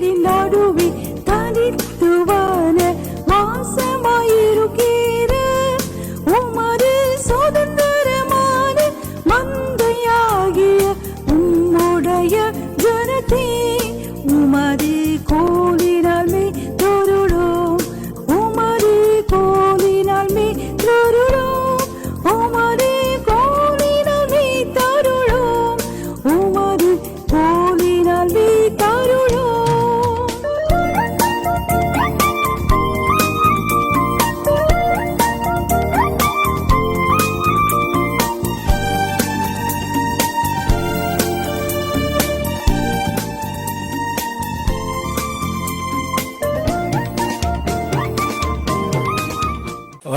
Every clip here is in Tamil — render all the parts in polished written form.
நீரின் நடுவே தனித்துவான வாசமாயிருக்கிற உமது சுதந்திரமான மந்தையாகிய உம்முடைய ஜனத்தே உமது கோலினால் மே தொருளோம் உமது கோலினால் மே தொருளோம் உமது கோலினால் மே தருளோம் உமது கோலினால் மே தருளோம்.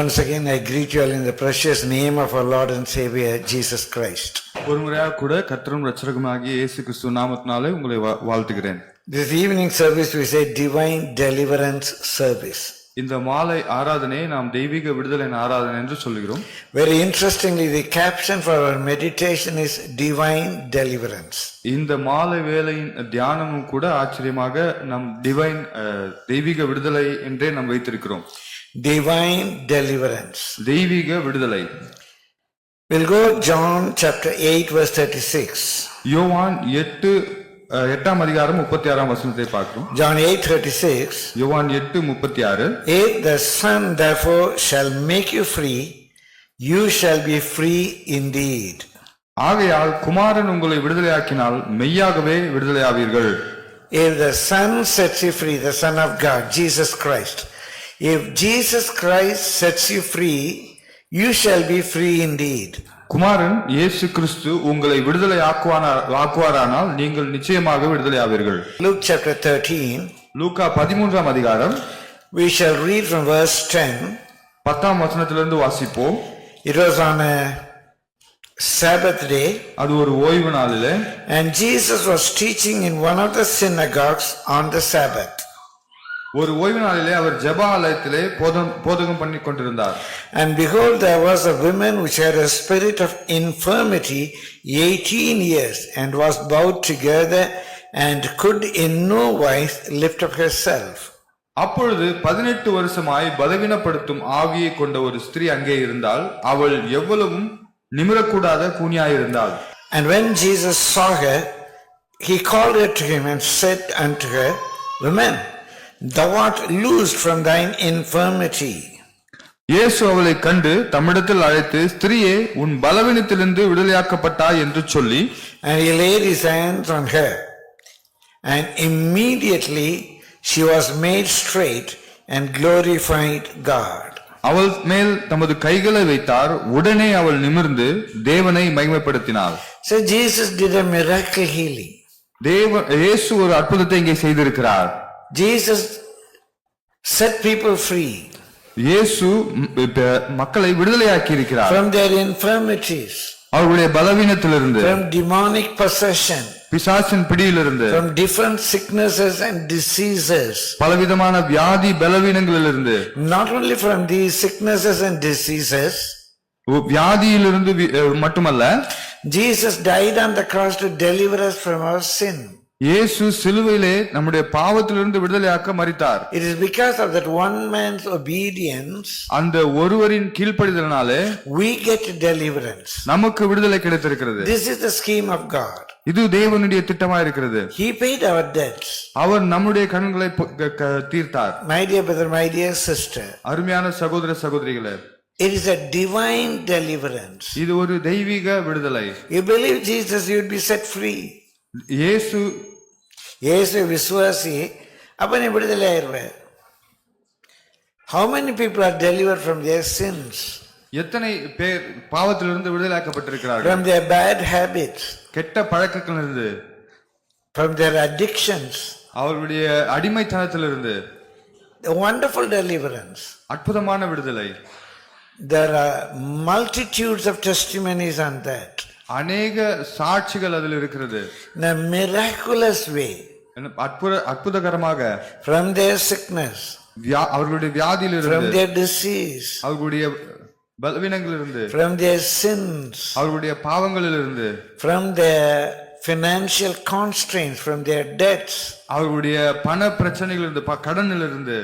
Once again, I greet you all in the precious name of our Lord and Savior, Jesus Christ. ஒரு முறையாக கூட கர்த்தரும் இரட்சகருமாகிய இயேசு கிறிஸ்து நாமத்தினாலே உங்களை வாழ்த்துகிறேன். This evening service we say Divine Deliverance Service. இந்த மாலை ஆராதனையை நாம் தெய்வீக விடுதலின் ஆராதனை என்று சொல்கிறோம். Very interestingly, the caption for our meditation is Divine Deliverance. இந்த மாலை வேளையின் தியானமும் கூட ஆச்சரியமாக நம் தெய்வீக விடுதலை என்றே நாம் வைத்திருக்கிறோம். Divine Deliverance. தெய்வீக விடுதலை. We'll go John chapter 8 verse 36. யோவான் 8ஆம் அதிகாரம் 36ஆம் வசனத்தை பார்க்கிறோம். John 8:36. யோவான் 8:36. If the Son therefore shall make you free, you shall be free indeed. ஆகையால் குமாரன் உங்களை விடுதலையாக்கினால் மெய்யாகவே விடுதலையாவீர்கள். If the Son sets you free, the Son of God, Jesus Christ, if Jesus Christ sets you free, you shall be free indeed. குமாரன் இயேசு கிறிஸ்து உங்களை விடுதலை ஆக்குவாரானால் நீங்கள் நிச்சயமாக விடுதலை ஆவீர்கள். Luke chapter 13. லூக்கா 13ஆம் அதிகாரம். We shall read from verse 10. 10ஆம் வசனத்திலிருந்து வாசிப்போம். It was on a Sabbath day. அது ஒரு ஓய்வு நாளிலே. And Jesus was teaching in one of the synagogues on the Sabbath. ஒரு ஓய்வு நாளிலே அவர் ஜெப ஆலயத்திலே போதகம் பண்ணி கொண்டிருந்தார். And behold, there was a woman which had a spirit of infirmity 18 years and was bowed together and could in no wise lift up herself. அப்பொழுது 18 வருஷமாய் பலவீனப்படுத்தும் ஆவியை கொண்ட ஒரு ஸ்திரீ அங்கே இருந்தால் அவள் எவ்வளவும் நிமிரக்கூடாத கூனியாயிருந்தாள். And when Jesus saw her, he called her to him and said unto her, Woman, thou art loosed from thine infirmity. இயேசு அவளை கண்டு தம்மிடத்தில் அழைத்து, ஸ்திரீயே, உன் பலவீனத்திலிருந்து விடுதலையாக்கப்பட்டாய் என்று சொல்லி, and he laid his hands on her, and immediately she was made straight and glorified God. அவள் மேல் தமது கைகளை வைத்தார். உடனே அவள் நிமிர்ந்து தேவனை மகிமைப்படுத்தினாள். So Jesus did a miracle healing. இயேசு ஒரு அற்புதத்தை இங்கே செய்திருக்கிறார். Jesus set people free. இயேசு மக்களை விடுதலையாக்கி இருக்கிறார். From their infirmities. அவருடைய பலவீனத்திலிருந்து. From demonic possession. பிசாசின் பிடியிலிருந்து. From different sicknesses and diseases. பலவிதமான வியாதி பலவீனங்களிலிருந்து. Not only from these sicknesses and diseases. வியாதியிலிருந்து மட்டுமல்ல, Jesus died on the cross to deliver us from our sin. இயேசு சிலுவையிலே நம்முடைய பாவத்திலிருந்து விடுதலையாக்க மரித்தார். It is because of that one man's obedience, அந்த ஒருவரின் கீழ்ப்படிதலினாலே we get deliverance. நமக்கு விடுதலை கிடைத்திருக்கிறது. This is the scheme of God. இது தேவனுடைய திட்டமா இருக்கிறது. He paid our debts. அவர் நம்முடைய கடன்களை தீர்த்தார். My dear brother, my dear sister, அருமையான சகோதர சகோதரிகளே, it is a divine deliverance. இது ஒரு தெய்வீக விடுதலை. You believe Jesus, you would be set free. இயேசு விசுவாசி அப்ப நீ விடுதலை ஆயிருவ. How many people are delivered from their sins? எத்தனை பேர் பாவத்திலிருந்து விடுதலையாக்கப்பட்டிருக்கிறார்கள்? From their bad habits, கெட்ட பழக்கங்களிலிருந்து, from their addictions, அவர்களுடைய அடிமைத்தனத்திலிருந்து. A wonderful deliverance. அற்புதமான விடுதலை. There are multitudes of testimonies on that. அநேக சாட்சிகள் அதில் இருக்கிறது. In a miraculous way. அற்புதகரமாக. From their sickness, அவர்களுடைய வியாதியிலிருந்து, from their disease, அவர்களுடைய பலவீனங்களிலிருந்து, from their sins, அவர்களுடைய பாவங்களிலிருந்து, from their financial constraints, from their debts. அவர்களுடைய பண பிரச்சனைகளிலிருந்து கடனிலிருந்து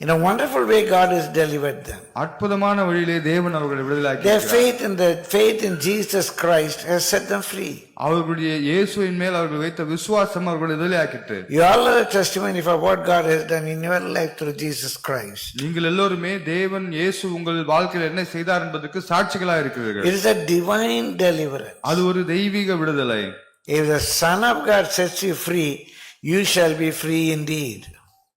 In a wonderful way, God has delivered them. அற்புதமான வழியிலே தேவன் அவர்களை விடுதலையாக்கி Their faith in Jesus Christ has set them free. அவர்களுடைய இயேசுவின் மேல் அவர்கள் வைத்த விசுவாசம் அவர்களை விடுதலையாக்கிட்டு. You all are a testimony for what God has done in your life through Jesus Christ. நீங்கள் எல்லோருமே தேவன் இயேசு உங்கள் வாழ்க்கையில் என்ன செய்தார் என்பதற்கு சாட்சிகளாக இருக்கிறீர்கள். It is a divine deliverance. அது ஒரு தெய்வீக விடுதலை. If the Son of God sets you free, you shall be free indeed.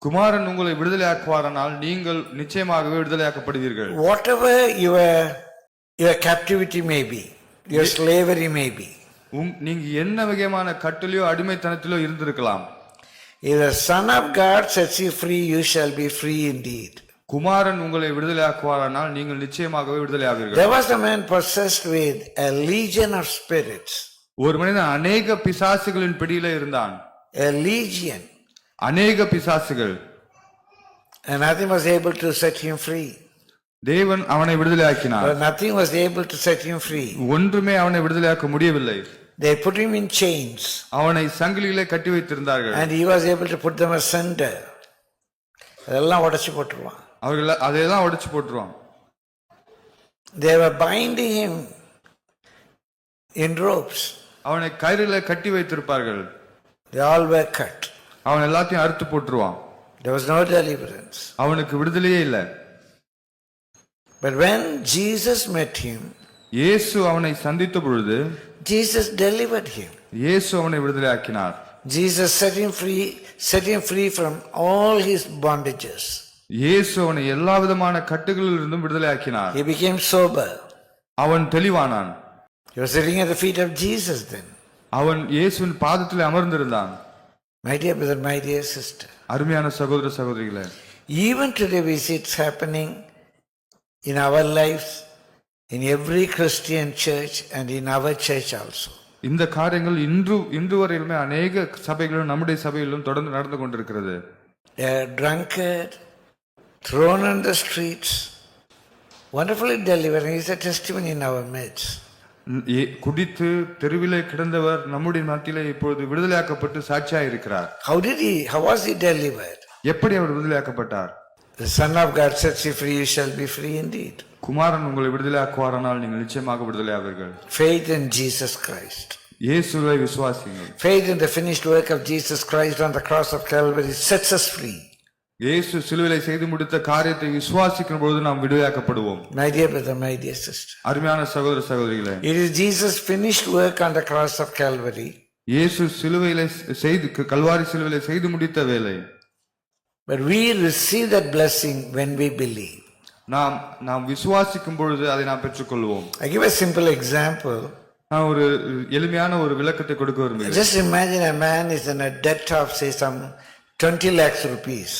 குமாரன் உங்களை விடுதலையாக்குவாரானால் நீங்கள் நிச்சயமாகவே விடுதலையாக்கப்படுவீர்கள். Whatever your captivity may be, your slavery may be. நீங்க என்ன வகையான கட்டளையோ அடிமைத்தனத்திலோ இருந்திருக்கலாம். If the Son of God sets you free, you shall be free indeed. குமாரன் உங்களை விடுதலையாக்குவாரானால் நீங்கள் நிச்சயமாகவே விடுதலையாவீர்கள். There was a man possessed with a legion of spirits. ஒரு மனிதன் அநேக பிசாசுகளின் பிடியில இருந்தான். A legion. அநேக பிசாசுகள். And nothing was able to set him free. தேவன் அவனை விடுதலையாக்கினார். But nothing was able to set him free. ஒன்றுமே அவனை விடுதலையாக்க முடியவில்லை. They put him in chains. அவனை சங்கிலியிலே கட்டி வைத்திருந்தார்கள். And he was able to put them asunder. அதெல்லாம் உடைச்சு போட்டுருவான். அவர்கள் அதையெல்லாம் உடைச்சு போட்டுருவான். They were binding him in ropes. அவனை கயிறிலே கட்டி வைத்திருப்பார்கள். They all were cut. அவன் எல்லாத்தையும் அறுத்து போட்டுருவான். There was no deliverance. அவனுக்கு விடுதலையே இல்லை. But when Jesus met him, இயேசு அவனை சந்தித்த பொழுது Jesus delivered him. இயேசு அவனை விடுதலையாக்கினார். Jesus set him free from all his bondages. இயேசு அவனை எல்லா விதமான கட்டுகளிலிருந்தும் விடுதலையாக்கினார். He became sober. அவன் தெளிவானான். He was sitting at the feet of Jesus then. அவன் இயேசுவின் பாதத்திலே அமர்ந்திருந்தான். My dear brother, my dear sister. அருமையான சகோதர சகோதரிகளே, Even today we see it's happening in our lives, in every Christian church and in our church also. இந்த காரியங்கள் இன்று வரையிலுமே அநேக சபைகளிலும் நம்முடைய சபையிலும் தொடர்ந்து நடந்து கொண்டிருக்கிறது. They are drunkard, thrown on the streets, wonderfully delivered. He is a testimony in our midst. குடித்து தெருவிலே கிடந்தவர் நம்முடைய மத்தியிலே இப்பொழுது விடுதலையாக்கப்பட்டு சாட்சியாக இருக்கிறார். How was he delivered? எப்படி அவர் விடுதலையாக்கப்பட்டார்? The Son of God sets you free, you shall be free indeed. குமாரன் உங்களை விடுதலையாக்குவாரானால் நீங்கள் நிச்சயமாக விடுதலையாவீர்கள். Faith in Jesus Christ. இயேசுவை விசுவாசியுங்கள். Faith in the finished work of Jesus Christ on the cross of Calvary sets us free. இயேசு சிலுவையிலே செய்து முடித்த காரியத்தை விசுவாசிக்கும் பொழுது நாம் விடுதலையாக்கப்படுவோம். My dear brother, my dear sister. அருமையான சகோதர சகோதரிகளே, It is Jesus' finished work on the cross of Calvary. இயேசு சிலுவையிலே கல்வாரி சிலுவையிலே செய்து முடித்த வேலை. But we receive that blessing when we believe. நாம் விசுவாசிக்கும் பொழுது அதை நாம் பெற்றுக்கொள்வோம். I give a simple example. நான் ஒரு எளிமையான ஒரு விளக்கத்தை கொடுக்க விரும்புகிறேன். Just imagine a man is in a debt of say some 20 lakhs rupees.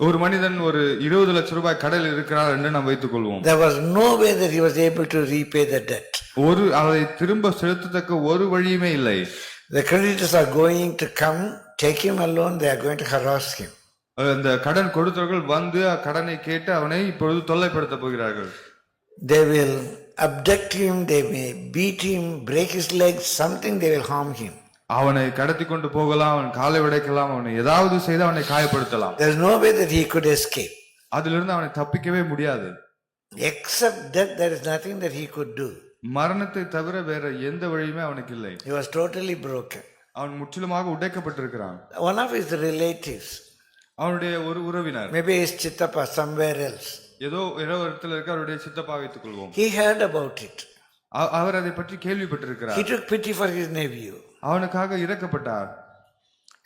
ஒரு மனிதன் ஒரு 20 லட்சம் ரூபாய் கடனில் இருக்கிறார் என்று நாம் வைத்துக் கொள்வோம். There was no way that he was able to repay the debt. அதை திரும்ப செலுத்தத்தக்க ஒரு வழியுமே இல்லை. The creditors are going to come, take him alone, they are going to harass him. அந்த கடன் கொடுத்தவர்கள் வந்து கடனை கேட்டு அவனை இப்பொழுது தொல்லைப்படுத்த போகிறார்கள். They will abduct him, they may beat him, break his legs, something they will harm him. அவனை கடத்தி கொண்டு போகலாம், அவன் காலை உடைக்கலாம், அவனை ஏதாவது செய்து அவனை காயப்படுத்தலாம். There is no way that he could escape. அதிலிருந்து அவனை தப்பிக்கவே முடியாது. Except death, there is nothing that he could do. மரணத்தை தவிர வேற எந்த வழியுமே அவனுக்கு இல்லை. He was totally broken. அவன் முற்றிலுமாக உடைக்கப்பட்டிருக்கிறான். One of his relatives, அவனுடைய ஒரு உறவினர், maybe his chittappa somewhere else, ஏதோ இடத்துல இருக்க அவருடைய சித்தப்பா வைத்துக் கொள்வோம், he heard about it. அவர் அதை பற்றி கேள்விப்பட்டிருக்கிறார். He took pity for his nephew. அவனுக்காக இரக்கப்பட்டார்.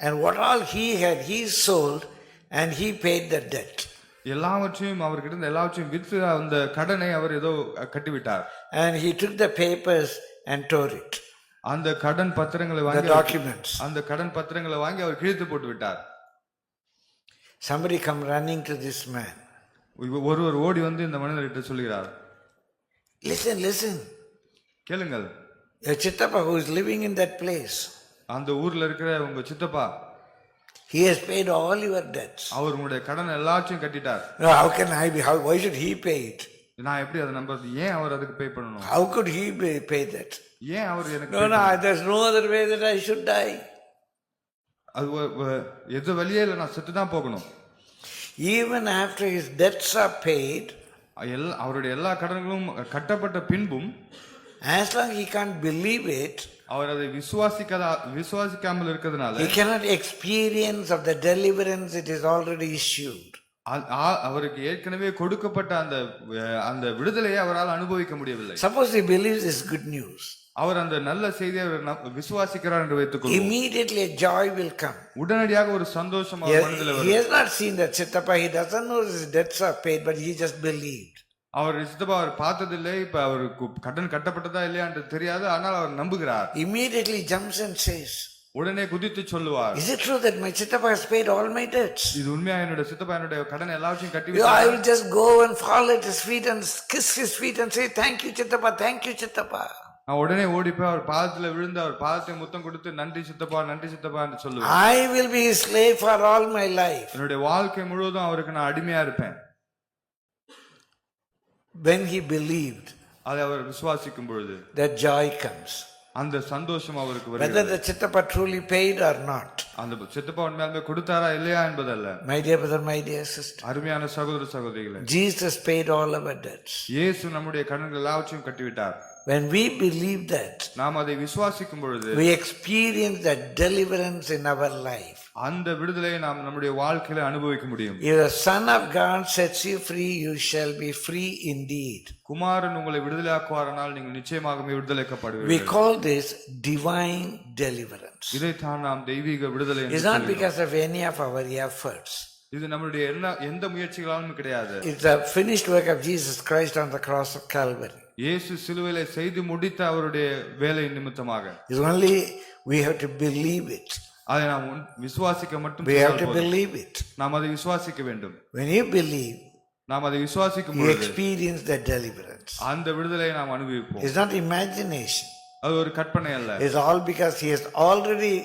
And what all he had, he sold and he paid the debt. எல்லாவற்றையும் அவர்கிட்ட இருந்த எல்லாவற்றையும் விற்று அந்த கடனை அவர் ஏதோ கட்டிவிட்டார். And he took the papers and tore it. அந்த கடன் பத்திரங்களை வாங்கி, the documents. அந்த கடன் பத்திரங்களை வாங்கி அவர் கிழித்து போட்டு விட்டார். Somebody come running to this man. ஒருவர் ஓடி வந்து இந்த மனிதர்கிட்ட சொல்கிறார், listen. கேளுங்கள். Your chittappa who is living in that place, அந்த ஊர்ல இருக்கிற உங்க சித்தப்பா, he has paid all your debts. அவர் உங்களுடைய கடன் எல்லாத்தையும் கட்டிட்டார். How can I be? Why should he pay it? நான் எப்படி அதை நம்புறது? ஏன் அவர் அதுக்கு பே பண்ணணும்? How could he pay that? ஏன் அவர் எனக்கு No, no, there's no other way that I should die. அது எது வழியே இல்லை, நான் செத்து தான் போகணும். Even after his debts are paid, அவருடைய எல்லா கடன்களும் கட்டப்பட்ட பின்பும், as long as he can't believe it, அவர் அதை விசுவாசிக்காமல் இருக்கிறதுனால, he cannot experience of the deliverance it is already issued. அவருக்கு ஏற்கனவே கொடுக்கப்பட்ட அந்த விடுதலையை அவரால் அனுபவிக்க முடியவில்லை. Suppose he believes this good news, அவர் அந்த நல்ல செய்தியை விசுவாசிக்கிறார் என்று வைத்துக்கொள்வோம். immediately a joy will come. உடனடியாக ஒரு சந்தோஷம் அவர் மனதில் வரும். He has not seen that Chittappa, he doesn't know his debts are paid, but he just believed. அவர் சித்தப்பா அவர் பார்த்ததில்லை, இப்ப அவருக்கு கடன் கட்டப்பட்டதா இல்லையா என்று தெரியாது, ஆனால் அவர் நம்புகிறார். Immediately jumps and says, உடனே குதித்து சொல்லுவார், is it true that my Chittappa has paid all my debts? இது உண்மையா? என்னோட சித்தப்பா என்னோட கடன் எல்லாத்தையும் கட்டி I will just go and fall at his feet and kiss his feet and say, thank you Chittappa, thank you Chittappa. நான் உடனே ஓடி போய் அவர் பாதத்துல விழுந்து அவர் பாதத்தை முத்தம் கொடுத்து நன்றி சித்தப்பா நன்றி சித்தப்பா என்று சொல்லுவேன். I will be his slave for all my life. என்னுடைய வாழ்க்கை முழுவதும் அவருக்கு நான் அடிமையா இருப்பேன். When he believed, அதை அவர் விசுவாசிக்கும் பொழுது that joy comes. அந்த சந்தோஷம் அவருக்கு Whether வருகிறது. the Chittappa truly paid or not. அந்த சித்தப்பா உண்மையாலுமே கொடுத்தாரா இல்லையா என்பதல்ல. My dear brother, my dear sister, அருமையான சகோதர சகோதரிகளே, Jesus paid all our debts. இயேசு நம்முடைய கடன்கள் எல்லாவற்றையும் கட்டிவிட்டார். When we believe that, நாம் அதை விசுவாசிக்கும் பொழுது we experience that deliverance in our life. அந்த விடுதலையை நாம் நம்முடைய வாழ்க்கையில அனுபவிக்க முடியும். If the Son of God sets you free, you shall be free indeed. குமாரன் உங்களை விடுதலையாக்குவாரானால் நீங்கள் நிச்சயமாகவே We விடுதலைக்கப்படுவீர்கள். call this divine deliverance. இதைத்தான் நாம் தெய்வீக விடுதலை என்று It's not சொல்கிறோம். because of any of our efforts. இது நம்மளுடைய எந்த முயற்சிகளாலும் கிடையாது. It's the finished work of Jesus Christ on the cross of Calvary. இயேசு சிலுவையிலே செய்து முடித்த அவருடைய வேலை நிமித்தமாக It's only we have to believe it. அதை நாம் விசுவாசிக்க மட்டும் We have to போதும். believe it. நாம் அதை விசுவாசிக்க வேண்டும். When you believe, நாம் அதை விசுவாசிக்கும் you பொழுது experience that deliverance. அந்த விடுதலையை நாம் அனுபவிப்போம். It's not imagination. அது ஒரு கற்பனை அல்ல. It's all because he has already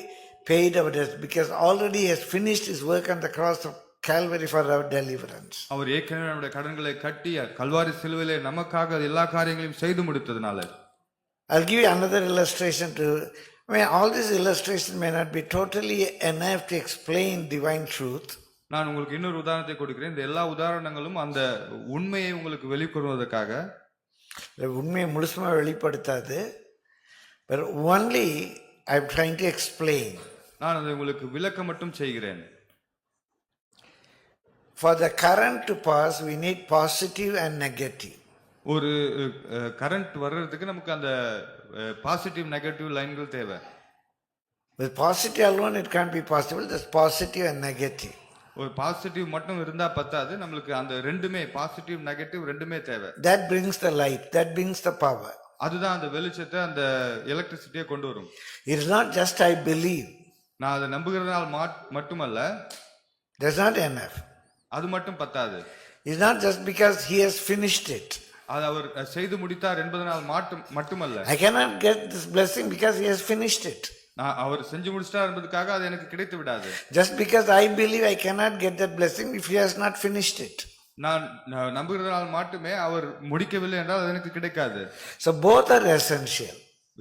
paid our debts, because already he has finished his work on the cross of Calvary for our deliverance. அவர் ஏற்கனவே நம்முடைய கடன்களை கட்டி கல்வாரி சிலுவையிலே நமக்காக எல்லா காரியங்களையும் செய்து முடித்ததனால. I'll give you another illustration to, all these illustrations may not be totally enough to explain divine truth. நான் உங்களுக்கு இன்னொரு உதாரணத்தை கொடுக்கிறேன். இந்த எல்லா உதாரணங்களும் அந்த உண்மையை உங்களுக்கு வெளிக்கொணர்வதற்காக. உண்மையை முழுசுமா வெளிப்படுத்தாது, but only I'm trying to explain. நான் அதை உங்களுக்கு விளக்க மட்டும் செய்கிறேன். For the current to pass, we need positive and negative. ஒரு கரண்ட் வர்றதுக்கு நமக்கு அந்த பாசிட்டிவ் நெகட்டிவ் லைன்கள் தேவை. With positive alone it can't be possible. There's positive and negative. ஒரு பாசிட்டிவ் மட்டும் இருந்தா பத்தாது, நம்மளுக்கு அந்த ரெண்டுமே பாசிட்டிவ் நெகட்டிவ் ரெண்டுமே தேவை. That brings the light, that brings the power. அதுதான் அந்த வெளிச்சத்தை அந்த எலக்ட்ரிசிட்டியை கொண்டு வரும். It is not just I believe. நான் அதை நம்புகிறதுனால மட்டுமல்ல, That's not enough. அது மட்டும் பத்தாது. It's not just because he has finished it. அது அவர் செய்து முடித்தார் என்பதனால் மட்டுமல்ல. I cannot get this blessing because he has finished it. அவர் செஞ்சு முடிச்சிட்டார் என்பதற்காக அது எனக்கு கிடைத்து விடாது. Just because I believe I cannot get that blessing if he has not finished it. நான் நம்புகிறதால் மட்டுமே அவர் முடிக்கவில்லை என்றால் அது எனக்கு கிடைக்காது. So both are essential.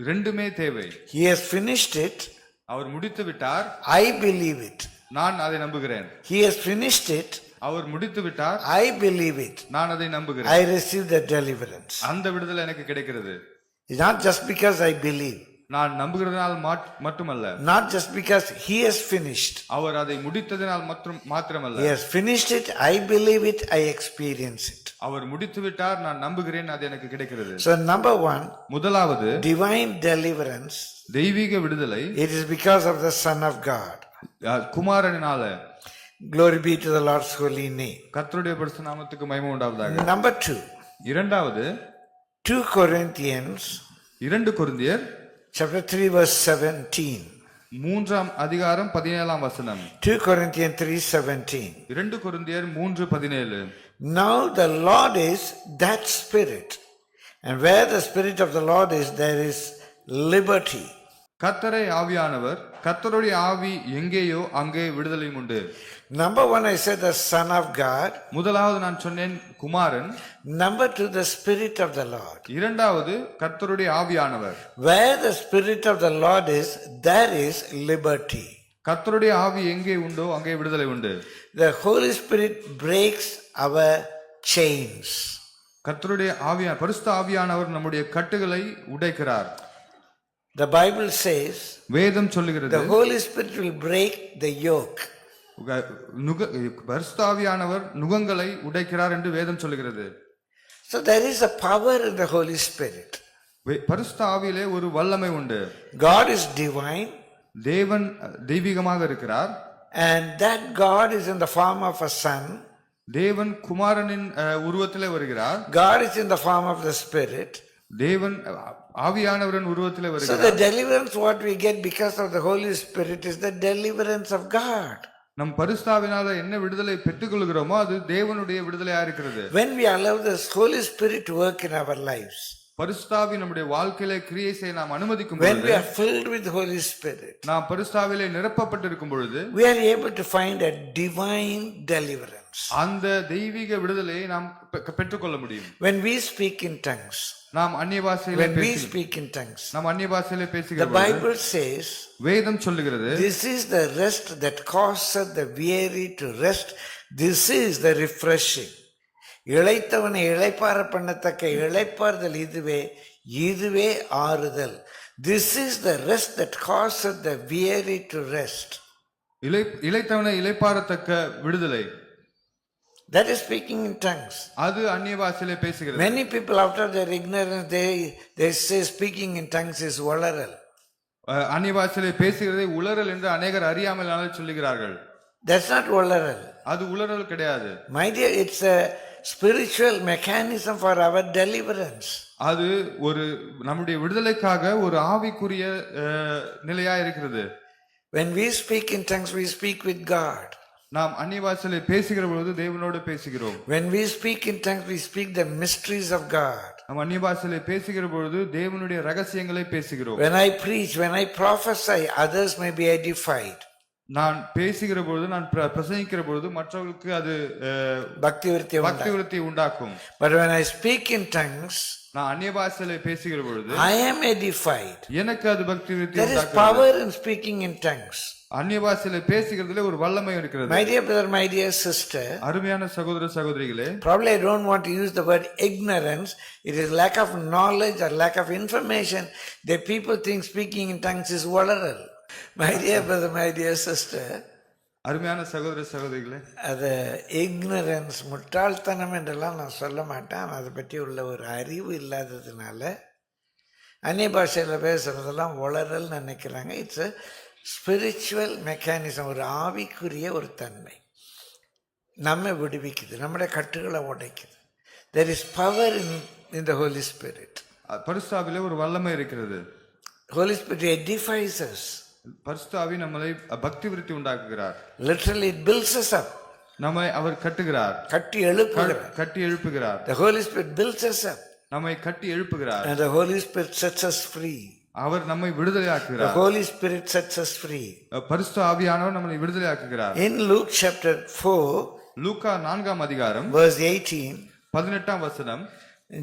ரெண்டுமே தேவை. He has finished it. அவர் முடித்து விட்டார். I believe it. நான் அதை நம்புகிறேன். He has finished it. அவர் முடித்து விட்டார். I believe it. நான் அதை நம்புகிறேன். I receive the deliverance. அந்த விடுதலை எனக்கு கிடைக்கிறது. It's not just because I believe. நான் நம்புகிறதுனால் மட்டுமல்ல. Not just because he has finished. அவர் அதை முடித்ததினால் மாத்திரமல்ல. He has finished it. I believe it. I experience it. அவர் முடித்து விட்டார், நான் நம்புகிறேன், அது எனக்கு கிடைக்கிறது. So number one, முதலாவது divine deliverance. தெய்வீக விடுதலை. It is because of the Son of God. குமாரனால. Glory be to the Lord's holy name. கர்த்தருடைய பரிசுத்த நாமத்துக்கு மகிமை உண்டாவதாக. Number two, இரண்டாவது 2 Corinthians 2 கொரிந்தியர் chapter 3 verse 17. 3ஆம் அதிகாரம் 17ஆம் வசனம். 2 Corinthians 3:17. 2 கொரிந்தியர் 3:17. Now the Lord is that Spirit, and where the Spirit of the Lord is, there is liberty. கர்த்தரே ஆவியானவர், கர்த்தருடைய ஆவி எங்கேயோ அங்கே விடுதலையும் உண்டு. Number one, I said the Son of God. முதலாவது நான் சொன்னேன் குமாரன். Number two, the Spirit of the Lord. இரண்டாவது கர்த்தருடைய ஆவியானவர். Where the Spirit of the Lord is, there is liberty. கர்த்தருடைய ஆவி எங்கே உண்டோ அங்கே விடுதலை உண்டு. The Holy Spirit breaks our chains. கர்த்தருடைய பரிசுத்த ஆவியானவர் நம்முடைய கட்டுகளை உடைக்கிறார். The Bible says வேதம் சொல்லுகிறது the Holy Spirit will break the yoke. பரிசுத்த ஆவியானவர் நுகங்களை உடைக்கிறார் என்று வேதம் சொல்லுகிறது. So there is a power in the Holy Spirit. பரிசுத்த ஆவியிலே ஒரு வல்லமை உண்டு. God is divine. தேவன் தெய்வீகமாக இருக்கிறார். And that God is in the form of a son. தேவன் குமாரனின் உருவத்திலே வருகிறார். God is in the form of the Spirit. தேவன் ஆவியானவரின் உருவத்திலே வருகிறார். So the deliverance what we get because of the Holy Spirit is the deliverance of God. நம் பரிசுத்தாவினால என்ன விடுதலை பெற்றுக்கொள்கிறோமோ அது தேவனுடைய விடுதலையா இருக்கிறது. When we allow the Holy Spirit to work in our lives, பரிசுத்தாவி நம்முடைய வாழ்க்கையிலே கிரியை செய்ய நாம் அனுமதிக்கும் when we பொழுது, are filled with the Holy Spirit, நாம் பரிசுத்தாவிலே நிரப்பப்பட்டிருக்கும் பொழுது we are able to find a divine deliverance. அந்த தெய்வீக விடுதலையை நாம் பெற்றுக்கொள்ள முடியும். When we speak in tongues, நாம் அந்நிய பாஷையிலே when we speak in tongues, நாம் அந்நிய பாஷையிலே the பேசுகிற பொழுது Bible says வேதம் சொல்லுகிறது, this is the rest that causeth the weary to rest. This is the refreshing. இளைத்தவனை இளைப்பார பண்ணத்தக்க இளைப்பாறுதல் இதுவே ஆறுதல். This is the rest that causeth the weary to rest. இளைத்தவனை இளைப்பாறத்தக்க விடுதலை. That is speaking in tongues. அது அந்நிய பாஷையிலே பேசுகிறது. Many people after their ignorance they say speaking in tongues is வளரல். அந்நிய பாஷையிலே பேசுகிறதை உளறல் என்று அநேகர் அறியாமலால் சொல்லுகிறார்கள். That's not வளரல். அது உளறல் கிடையாது. My dear, it's a spiritual mechanism for our deliverance. அது ஒரு நம்முடைய விடுதலைக்காக ஒரு ஆவிக்குரிய நிலையா இருக்கிறது. When we speak in tongues, we speak with God. நாம் அந்நிய பாஷையிலே பேசுகிற பொழுது தேவனோடு பேசுகிறோம். When we speak in tongues, we speak the mysteries of God. நாம் அந்நிய பாஷையிலே பேசுகிற பொழுது தேவனுடைய ரகசியங்களை பேசுகிறோம். When I preach, when I prophesy, others may be edified. நான் பேசுகிற பொழுது, நான் பிரசங்கிக்கிற பொழுது மற்றவர்களுக்கு அது பக்தி விருத்தி உண்டாக்கும். But when I speak in tongues, நான் அந்நிய பாஷையிலே பேசுகிற பொழுது I am edified. எனக்கு அது பக்தி விருத்தி There is உண்டாக்குகிறது. power in speaking in tongues. அந்நிய பாஷையிலே பேசுகிறதுல ஒரு வல்லமை இருக்கிறது. My dear brother, my dear sister, அருமையான சகோதர சகோதரிகளே, probably I don't want to use the word ignorance. It is lack of knowledge or lack of information that people think speaking in tongues is வளரல். My dear brother, my dear sister, அருமையான சகோதர சகோதரிகளே, அது ignorance, முட்டாள்தனம் என்றெல்லாம் நான் சொல்ல மாட்டேன். அதை பற்றி உள்ள ஒரு அறிவு இல்லாததுனால அந்நிய பாஷையில் பேசுறதெல்லாம் வளரல் நினைக்கிறாங்க. இட்ஸ் a spiritual mechanism, ஒரு ஆவிக்குரிய ஒரு தன்மை. நம்மை விடுவிக்குது, நம்முடைய கட்டுகளை உடைக்குது. There is power in the Holy Spirit. பரிசுத்தாவிலே ஒரு வல்லமை இருக்கிறது. Holy Spirit edifies us. பரிசுத்தாவி நம்மை பக்தி விருத்தி உண்டாக்குகிறார். Literally it builds us up. நம்மை அவர் கட்டுகிறார், கட்டி எழுப்புகிறார். The Holy Spirit builds us up. நம்மை கட்டி எழுப்புகிறார். And the Holy Spirit sets us free. அவர் நம்மை விடுதலையாக்குகிறார். The Holy Spirit sets us free. பரிசுத்த ஆவியானவர் நம்மை விடுதலையாக்குகிறார். In Luke chapter 4, லூக்கா 4ஆம் அதிகாரம் verse 18, 18ஆம் வசனம்,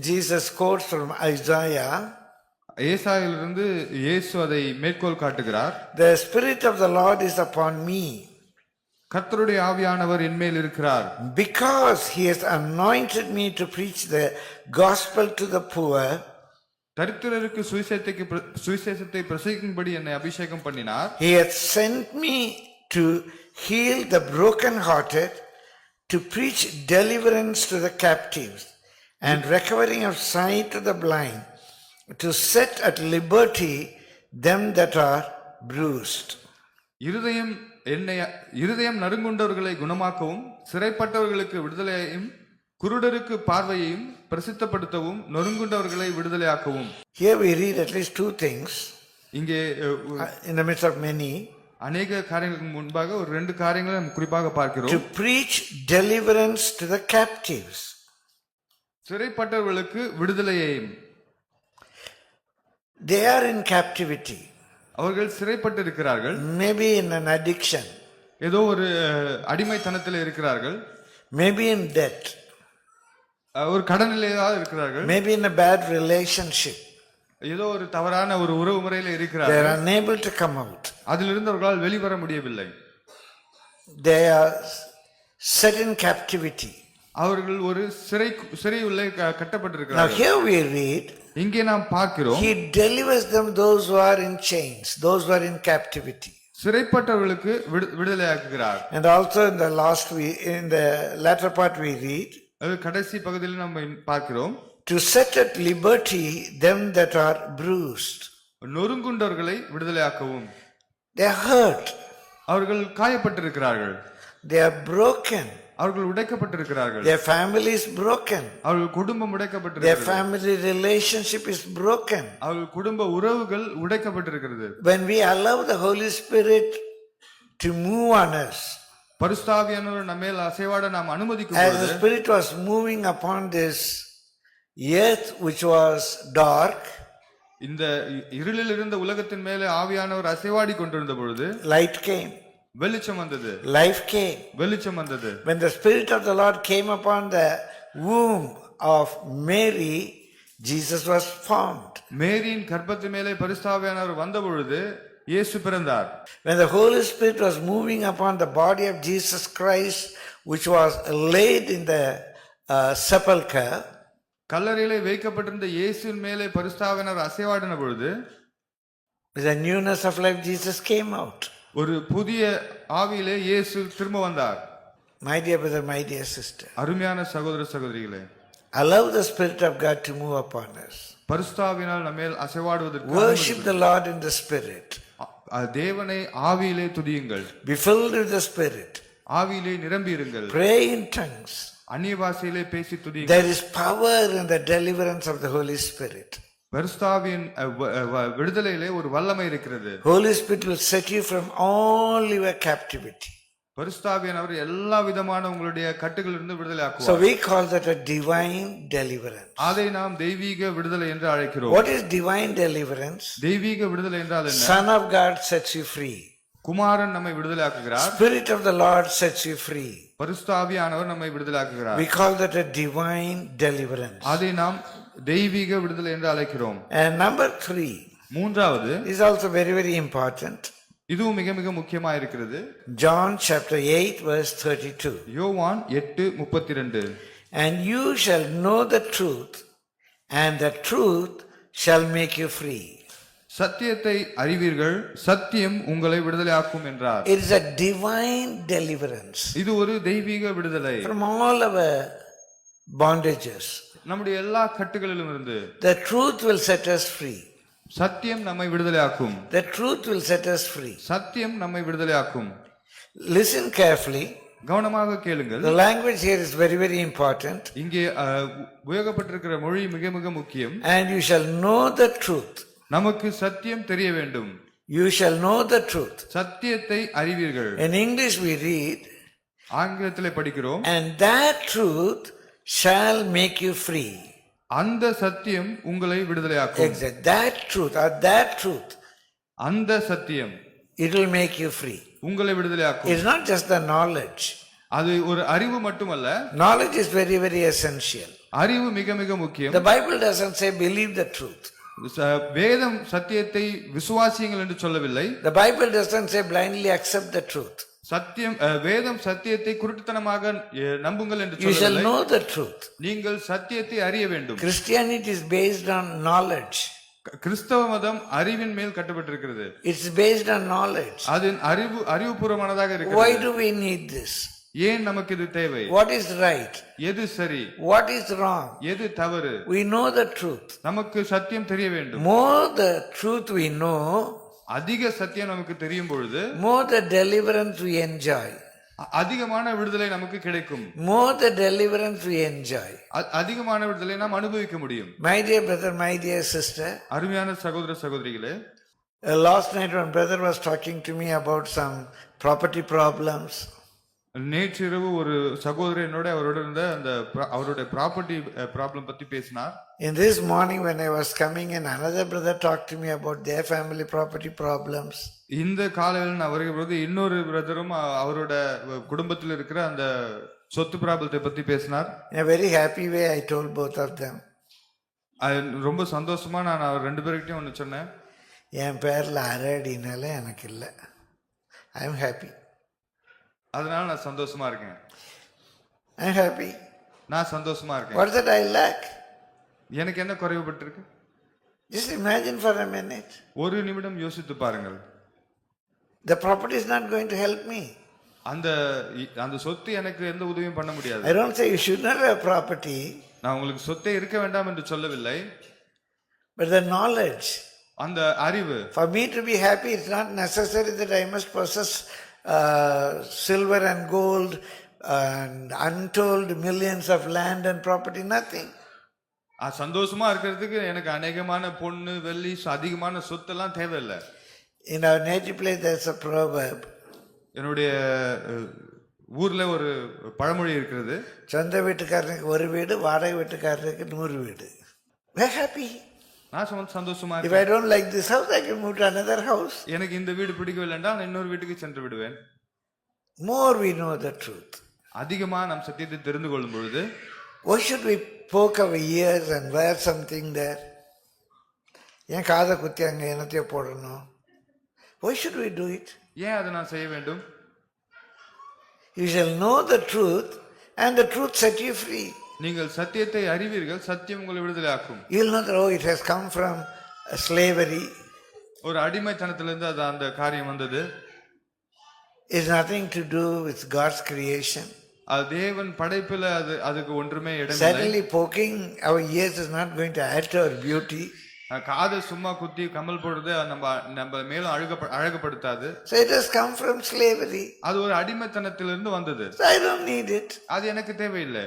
Jesus quotes from Isaiah. ஏசாயாவிலிருந்து இயேசு அதை மேற்கோள் காட்டுகிறார். The Spirit of the Lord is upon me. கர்த்தருடைய ஆவியானவர் என்மேல் இருக்கிறார். Because he has anointed me to preach the gospel to the poor. தரித்திரருக்கு சுவிசேஷத்தை பிரசங்கிக்கும்படி என்னை அபிஷேகம் பண்ணினார். He hath sent me to heal the brokenhearted, to preach deliverance to the captives, and recovering of sight to the blind, to set at liberty them that are bruised. இருதயம் நறுங்குண்டவர்களை குணமாக்கவும், சிறைப்பட்டவர்களுக்கு விடுதலையையும், குருடருக்கு பார்வையையும் பிரசித்தப்படுத்தவும், நொறுங்குண்டவர்களை விடுதலையாக்கவும். Here we read at least two things. இங்கே in the midst of many, அநேக காரியங்களுக்கு முன்பாக ஒரு 2 காரியங்களை நாம் குறிப்பாக பார்க்கிறோம். To preach deliverance to the captives. சிறைப்பட்டவர்களுக்கு விடுதலையையும். They are in captivity. அவர்கள் சிறைப்பட்டு இருக்கிறார்கள். maybe in an addiction, ஏதோ ஒரு அடிமைத்தனத்தில் இருக்கிறார்கள். maybe in debt, ஒரு கடனிலேயே இருக்கிறார்கள். maybe in a bad relationship. ஏதோ ஒரு தவறான ஒரு உறவு முறையில They இருக்கிறார்கள். are unable to come out. அதிலிருந்து அவர்களால் வெளிவர முடியவில்லை. They are set in captivity. அவர்கள் ஒரு சிறை உள்ளே Now கட்டப்பட்டிருக்கிறார்கள். here we read, இங்கே நாம் பார்க்கிறோம், he delivers them, those who are in chains, those who are in captivity. சிறைப்பட்டவர்களுக்கு விடுதலையாக்குகிறார். And also in the latter part we read, அது கடைசி பகுதியில் நம்ம பார்க்கிறோம், to set at liberty them that are bruised. நொறுங்குண்டவர்களை விடுதலையாக்கவும். They are hurt. அவர்கள் காயப்பட்டிருக்கிறார்கள். They are broken. அவர்கள் உடைக்கப்பட்டிருக்கிறார்கள். Their family is broken. அவர்கள் குடும்பம் Their உடைக்கப்பட்டிருக்கிறது. family relationship is broken. அவர்கள் குடும்ப உறவுகள் உடைக்கப்பட்டிருக்கிறது. When we allow the Holy Spirit to move on us, பரிசுத்தாவியானவர் நம்ம மேல் அசைவாட நாம் அனுமதிக்கும் as the பொழுது, Spirit was moving upon this earth which was dark, இந்த இருளில் இருந்த உலகத்தின் மேலே ஆவியானவர் அசைவாடி கொண்டிருந்த பொழுது light came, வெளிச்சம் வந்தது. life came. வெளிச்சம் வந்தது. When the Spirit of the Lord came upon the womb of Mary, Jesus was formed. மேரியின் கர்ப்பத்து மேலே பரிசுத்தாவியானவர் வந்த பொழுது இயேசு பிறந்தார். When the Holy Spirit was moving upon the body of Jesus Christ, which was laid in the sepulchre, கல்லறையிலே வைக்கப்பட்டிருந்த இயேசுவின் மேலே பரிசுத்தாவியானவர் அசைவாடின பொழுது, with the newness of life, Jesus came out. ஒரு புதிய ஆவியிலே இயேசு திரும்ப வந்தார். My dear brother, my dear sister, அருமையான சகோதர சகோதரிகளே, allow the Spirit of God to move upon us. பரிசுத்தாவினால் நம்ம மேல் அசைவாடுவதற்கு Worship the Lord in the Spirit. தேவனை ஆவியிலே துதியுங்கள். Be filled with the Spirit. ஆவியிலே நிரம்பியிருங்கள். Pray in tongues. அந்நிய பாஷையிலே பேசி துதியுங்கள். There is power in the deliverance of the Holy Spirit. பரிசுத்தாவியின் விடுதலையிலே ஒரு வல்லமை இருக்கிறது. Holy Spirit will set you from all your captivity. பரிசுத்தாவியானவர் எல்லா விதமான உங்களுடைய கட்டுகளிலிருந்து விடுதலை So ஆக்குவார். we call that a divine deliverance. அதை நாம் தெய்வீக விடுதலை என்று அழைக்கிறோம். What is divine deliverance? தெய்வீக விடுதலை என்றால் என்ன? Son of God sets you free. குமாரன் நம்மை விடுதலை ஆக்குகிறார். Spirit of the Lord sets you free. பரிசுத்தாவியானவர் நம்மை விடுதலை ஆக்குகிறார். We call that a divine deliverance. அதை நாம் தெய்வீக விடுதலை என்று அழைக்கிறோம். And number 3 மூன்றாவது is also very, very important. இதுவும் மிக மிக முக்கியமா இருக்கிறது. John chapter 8 verse 32. யோவான் 8:32. And you shall know the truth, and the truth shall make you free. சத்தியத்தை அறிவீர்கள், சத்தியம் உங்களை விடுதலையாக்கும் என்றார். It is a divine deliverance இது ஒரு தெய்வீக விடுதலை. from all our bondages. நம்முடைய எல்லா கட்டுகளிலும் இருந்து The truth will set us free. சத்தியம் நம்மை விடுதலையாக்கும். The truth will set us free. சத்தியம் நம்மை விடுதலையாக்கும். Listen carefully. கவனமாக கேளுங்கள். The language here is very, very important. இங்கே உபயோகப்பட்டிருக்கிற மொழி மிக மிக முக்கியம். And you shall know the truth. நமக்கு சத்தியம் தெரிய வேண்டும். You shall know the truth. சத்தியத்தை அறிவீர்கள். In English we read, ஆங்கிலத்திலே படிக்கிறோம், and that truth shall make you free. அந்த சத்தியம் உங்களை விடுதலையாக்கும். Exact. That truth or that truth, அந்த சத்தியம் it will make you free. உங்களை விடுதலையாக்கும். It's not just the knowledge. அது ஒரு அறிவு மட்டுமல்ல. Knowledge is very, very essential. அறிவு மிக மிக முக்கியம். The Bible doesn't say believe the truth. வேதம் சத்தியத்தை விசுவாசியுங்கள் என்று சொல்லவில்லை. The Bible doesn't say blindly accept the truth. சத்தியம் வேதம் சத்தியத்தை குருட்டுத்தனமாக நம்புங்கள் என்று You shall சொல்லவில்லை. know the truth. நீங்கள் சத்தியத்தை அறிய வேண்டும். Christianity is based on knowledge. கிறிஸ்தவ மதம் அறிவின் மேல் கட்டப்பட்டிருக்கிறது. It's based on knowledge. அது அறிவுபூர்வமானதாக Why இருக்கிறது. do we need this? ஏன் நமக்கு இது தேவை? What is right? எது சரி? What is wrong? எது தவறு? We know the truth. நமக்கு சத்தியம் தெரிய வேண்டும். More the truth we know, அதிக சத்தியம் நமக்கு தெரியும் பொழுது more the deliverance we enjoy. அதிகமான விடுதலை நமக்கு கிடைக்கும். More the deliverance we enjoy. அதிகமான விடுதலை நாம் அனுபவிக்க முடியும். My dear brother, my dear sister, அருமையான சகோதர சகோதரிகளே, last night one brother was talking to me about some property problems. நேற்றிரவு ஒரு சகோதரர் என்னோட அவரோட இருந்த அந்த அவருடைய ப்ராப்பர்ட்டி ப்ராப்ளம் பத்தி பேசினார். In this morning when I was coming in, another brother talked to me about their family property problems. இந்த காலையில் நான் வருகிற பொழுது இன்னொரு பிரதரும் அவரோட குடும்பத்தில் இருக்கிற அந்த சொத்து ப்ராப்ளத்தை பத்தி பேசினார். In a very happy way I told both of them. ரொம்ப சந்தோஷமா நான் அவர் ரெண்டு பேர்கிட்டயும் ஒன்று சொன்னேன். என் பேர்ல அரடினால எனக்கு இல்லை. I am happy. அதனால நான் சந்தோஷமா இருக்கேன். I am happy. நான் சந்தோஷமா இருக்கேன். What that I lack? எனக்கு என்ன குறைவுபட்டிருக்கு? Just imagine for a minute. ஒரு நிமிடம் யோசித்து பாருங்கள். The property is not going to help me. அந்த அந்த சொத்து எனக்கு எந்த உதவியும் பண்ண முடியாது. I don't say you should not have property. நான் உங்களுக்கு சொத்தே இருக்க வேண்டாம் என்று சொல்லவில்லை. But the knowledge. அந்த அறிவு. For me to be happy, it's not necessary that I must possess silver and gold and untold millions of land and property, nothing. சந்தோஷமா இருக்கிறதுக்கு எனக்கு அநேகமான பொண்ணு வெள்ளி அதிகமான சொத்தெல்லாம் தேவையில்லை. In our native place there's a proverb. என்னுடைய ஊர்ல ஒரு பழமொழி இருக்கிறது. சொந்த வீட்டுக்காரனுக்கு ஒரு வீடு, வாடகை வீட்டுக்காரனுக்கு 100 வீடு. We're happy. நான் சந்தோஷமா If I don't like this house, I can move to another house. எனக்கு இந்த வீடு பிடிக்கவில்லை என்றால் இன்னொரு வீட்டுக்கு சென்று விடுவேன். More we know the truth. அதிகமா நாம் சத்தியத்தை தெரிந்து கொள்ளும் பொழுது Why should we poke our ears and wear something there? ஏன் காதை குத்தி அங்கே என்னத்தையோ போடணும்? Why should we do it? ஏன் அதை நான் செய்ய வேண்டும்? You shall know the truth and the truth set you free. நீங்கள் சத்தியத்தை அறிவீர்கள், சத்தியம் உங்களை விடுதலையாக்கும். You will not know it has come from slavery. ஒரு அடிமைத்தனத்திலிருந்து அது அந்த காரியம் வந்தது. It's nothing to do with God's creation. அது தேவன் படைப்பில் அதுக்கு ஒன்றுமே இடமில்லை. Certainly poking our ears is not going to add to our beauty. காதை சும்மா குத்தி கமல் போடுறது நம்ம மேலும் அழகுபடுத்தாது. So it has come from slavery. அது ஒரு அடிமைத்தனத்திலிருந்து வந்தது. So I don't need it. அது எனக்கு தேவையில்லை.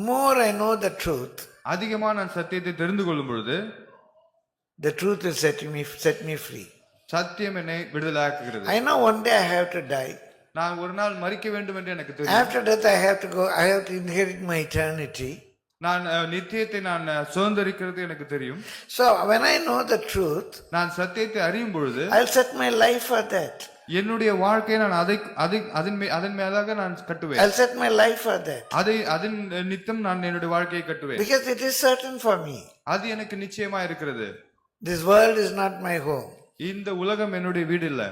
More I know the truth. அதிகமா நான் சத்தியத்தை தெரிந்து கொள்ளும் பொழுது the truth will set me free. சத்தியம் என்னை விடுதலையாக்குகிறது. I know one day I have to die. நான் ஒரு நாள் மரிக்க வேண்டும் என்று எனக்கு தெரியும். After death I have to go. I have to inherit my eternity. நான் நித்தியத்தை நான் சுதந்திரிக்கிறது எனக்கு தெரியும். So when I know the truth, நான் சத்தியத்தை அறியும் பொழுது I'll set my life for that. என்னுடைய வாழ்க்கையை நான் அதன் மேலாக நான் கட்டுவேன். I'll set my life for that. அதன் நித்தம் நான் என்னுடைய வாழ்க்கையை கட்டுவேன். Because it is certain for me. அது எனக்கு நிச்சயமா இருக்கிறது. This world is not my home. இந்த உலகம் என்னுடைய வீடு இல்ல.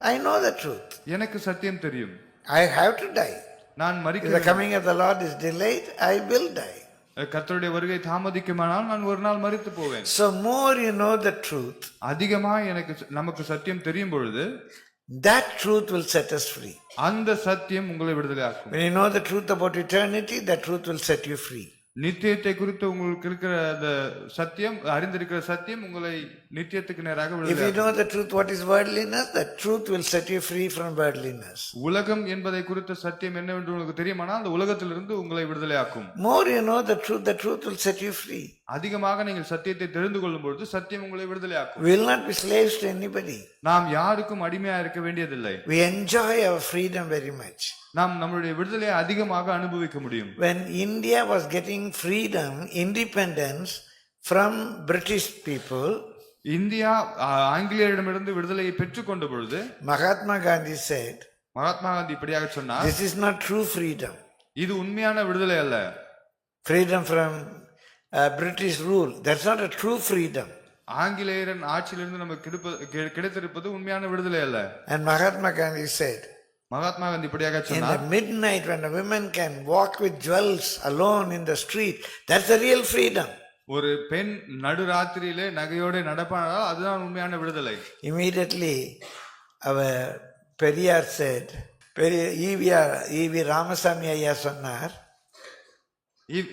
I know the truth. எனக்கு சத்தியம் தெரியும். I have to die. நான் If மரிக்க the coming of the Lord is delayed, I will die. கர்த்தருடைய வருகை தாமதிக்குமானால் நான் ஒரு நாள் மரித்து போவேன். So more you know the truth, அதிகமா நமக்கு சத்தியம் தெரியும் பொழுது that truth will set us free. அந்த சத்தியம் உங்களை விடுதலையாக்கும். When you know the truth about eternity, that truth will set you free. நித்தியத்தை குறித்து உங்களுக்கு இருக்கிற அந்த சத்தியம், அறிந்திருக்கிற சத்தியம் உங்களை நித்தியத்துக்கு நேராக If you விடுதலையாக்கும். know the truth what is worldliness, that truth will set you free from worldliness. உலகம் என்பதை குறித்த சத்தியம் என்னவென்று உங்களுக்கு தெரியுமானால் அந்த உலகத்திலிருந்து உங்களை விடுதலையாக்கும். More you know the truth will set you free. அதிகமாக நீங்கள் சத்தியத்தை தெரிந்து கொள்ளும் பொழுது சத்தியம் உங்களை விடுதலையாக்கும். We will not be slaves to anybody. நாம் யாருக்கும் அடிமையா இருக்க வேண்டியதில்லை. We enjoy our freedom very much. நாம் நம்மளுடைய விடுதலையை அதிகமாக அனுபவிக்க முடியும். When India was getting freedom, independence from British people, India ஆங்கிலேயரிடமிருந்து விடுதலையை பெற்றுக்கொண்ட பொழுது Mahatma Gandhi said, Mahatma Gandhi இப்படியாக சொன்னார், this is not true freedom. இது உண்மையான விடுதலை அல்ல. Freedom from British rule, that's not a true freedom. ஆங்கிலேயரின் ஆட்சியிலிருந்து நமக்கு கிடைத்திருப்பது உண்மையான விடுதலை அல்ல. And Mahatma Gandhi said, Mahatma Gandhi இப்படியாக in சொன்னார், the midnight when a woman can walk with jewels alone in the street, that's the real freedom. ஒரு பெண் நடுராத்திரியிலே நகையோடு நடப்பானால் அதுதான் உண்மையான விடுதலை. Immediately our Periyar said, E.V. Ramasamy ஐயா சொன்னார்,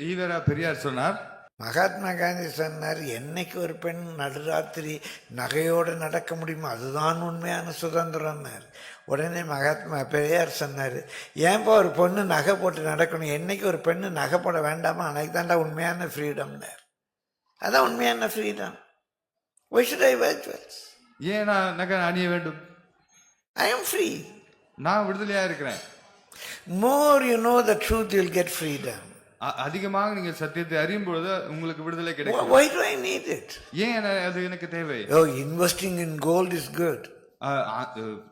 ஈவரா பெரியார் சொன்னார், மகாத்மா காந்தி சொன்னார், என்னைக்கு ஒரு பெண் நடுராத்திரி நகையோடு நடக்க முடியுமோ அதுதான் உண்மையான சுதந்திரம்னார். உடனே மகாத்மா பெரியார் சொன்னார், ஏன்பா ஒரு பொண்ணு நகை போட்டு நடக்கணும், என்னைக்கு ஒரு பெண்ணு நகை போட வேண்டாமா, அன்னைக்கு தாண்டா உண்மையான ஃப்ரீடம்னார். அதான் உண்மையான freedom. Why should I wear jewels? ஏன் நான் நகை அணிய வேண்டும்? I am free. நான் விடுதலையா இருக்கிறேன். More you know the truth, you'll get freedom. அதிகமாக நீங்கள் சத்தியத்தை அறியும் பொழுது உங்களுக்கு விடுதலை கிடைக்கும். Why do I need it? ஏன் அது எனக்கு தேவை? Oh, investing in gold is good.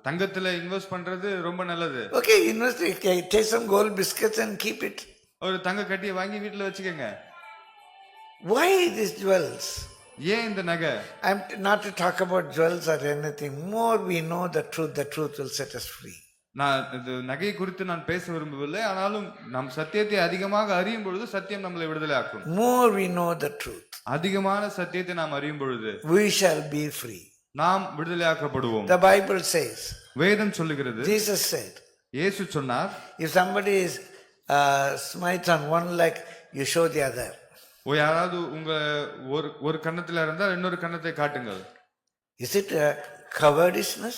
தங்கத்துல இன்வெஸ்ட் பண்றது ரொம்ப நல்லது. Okay, invest. Okay, take some gold biscuits and keep it. ஒரு தங்க கட்டியை வாங்கி வீட்டுல வச்சுக்கோங்க. Why these jewels? ஏன் இந்த நகை? I'm not to talk about jewels or anything. More we know the truth will set us free. நான் இது நகை குறித்து நான் பேச விரும்பவில்லை. ஆனாலும் நம் சத்தியத்தை அதிகமாக அறியும் பொழுது சத்தியம் நம்மளை விடுதலை ஆக்கும். More we know the truth, அதிகமான சத்தியத்தை நாம் அறியும் பொழுது we shall be free. நாம் விடுதலையாக்கப்படுவோம். The Bible says, வேதம் சொல்லுகிறது, Jesus said, இயேசு சொன்னார், if somebody is smites on one leg, you show the other. யாராவது உங்க ஒரு கன்னத்துல இருந்தால் இன்னொரு கன்னத்தை காட்டுங்கள். Is it a cowardishness?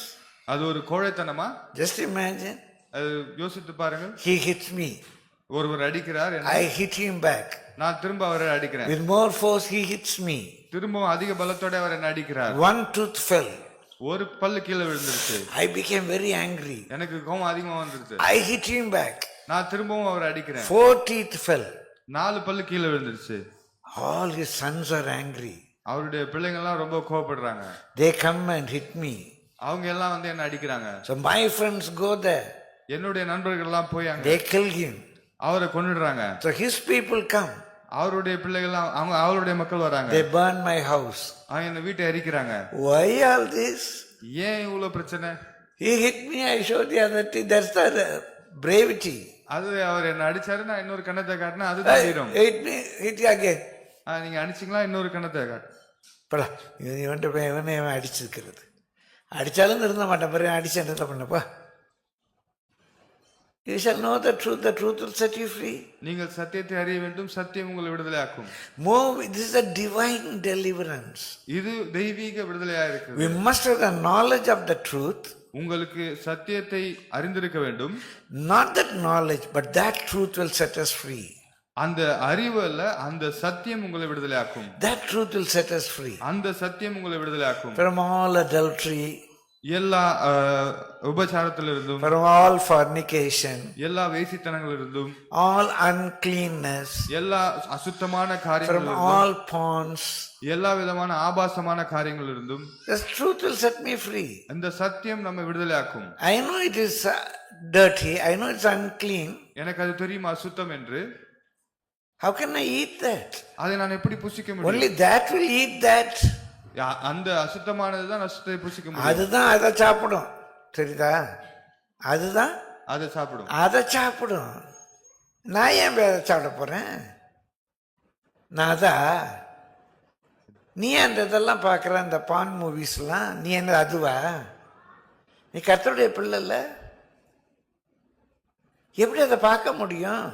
அது ஒரு கோழைத்தனமா? Just imagine. அது யோசித்து பாருங்கள். He hits me. ஒருவர் அடிக்கிறார், I hit him back. நான் திரும்ப அவரை அடிக்கிறேன். With more force he hits me. திரும்ப அதிக பலத்தோட அவர் என்ன அடிக்கிறார். One tooth fell. ஒரு பல்லு கீழே விழுந்துருச்சு. I became very angry. எனக்கு கோபம் அதிகமா வந்துருச்சு. I hit him back. நான் திரும்பவும் அவரை அடிக்கிறேன். 4 teeth fell. 4 பல்லு கீழே விழுந்துருச்சு. All his sons are angry. அவருடைய பிள்ளைங்க எல்லாம் ரொம்ப கோபப்படுறாங்க. They come and hit me. அவங்க எல்லாம் வந்து என்ன அடிக்கிறாங்க. So my friends go there. என்னுடைய நண்பர்கள் எல்லாம் போய் அங்க They kill him. அவரை கொன்னுடுறாங்க. So his people come. அவருடைய பிள்ளைகள் அவங்க அவருடைய மக்கள் வராங்க. They burn my house. அவங்க இந்த வீட்டை எரிக்கிறாங்க. Why all this? ஏன் இவ்வளவு பிரச்சனை? He hit me, I showed the other teeth. That's the bravery. அது அவர் என்ன அடிச்சாரு, நான் இன்னொரு கண்ணத்தை காட்டினா அதுதான் வீரம். Hit me, hit you again. நீங்க அடிச்சீங்களா, இன்னொரு கண்ணத்தை காட்டு. படா இவன்ட்டு இவன் அடிச்சிருக்கிறது. அடிச்சாலும் நிறுத்த மாட்டேன், பிறகு அடிச்சு என்ன பண்ணப்பா. You shall know the truth will set you free. நீங்கள் சத்தியத்தை அறிய வேண்டும், சத்தியம் உங்களை விடுதலை ஆக்கும். This is a divine deliverance. இது தெய்வீக விடுதலையா இருக்கு. We must have the knowledge of the truth. உங்களுக்கு சத்தியத்தை அறிந்திருக்க வேண்டும். Not that knowledge, but that truth will set us free. அந்த அறிவு அல்ல, அந்த சத்தியம் உங்களை விடுதலை ஆக்கும். That truth will set us free. அந்த சத்தியம் உங்களை விடுதலை ஆக்கும். From all adultery, எல்லா உபச்சாரத்திலிருந்தும், from all fornication, எல்லா வேசித்தனங்களிலிருந்தும், all uncleanness, எல்லா அசுத்தமான from காரியங்களிலிருந்தும், all pawns. எல்லா விதமான ஆபாசமான காரியங்களிலிருந்தும் The truth will set me free. இந்த சத்தியம் நம்மை விடுதலை ஆக்கும். I know it is dirty. I know it's unclean. எனக்கு அது தெரியும் அசுத்தம் என்று. How can I eat that? அதை நான் எப்படி புசிக்க முடியும்? Only that will eat that. அந்த அசுத்தமானதுதான் அசுத்தத்தை புசிக்க முடியும். அதுதான் அதை சாப்பிடும். சரிதா? அதுதான் அதை சாப்பிடும். அதை சாப்பிடும். நான் ஏன் அதை சாப்பிட போறேன்? நான் நீ அந்த இதெல்லாம் பார்க்குற அந்த பான் மூவிஸ்லாம், நீ என்ன அதுவா? நீ கர்த்தருடைய பிள்ளை இல்ல, எப்படி அதை பார்க்க முடியும்?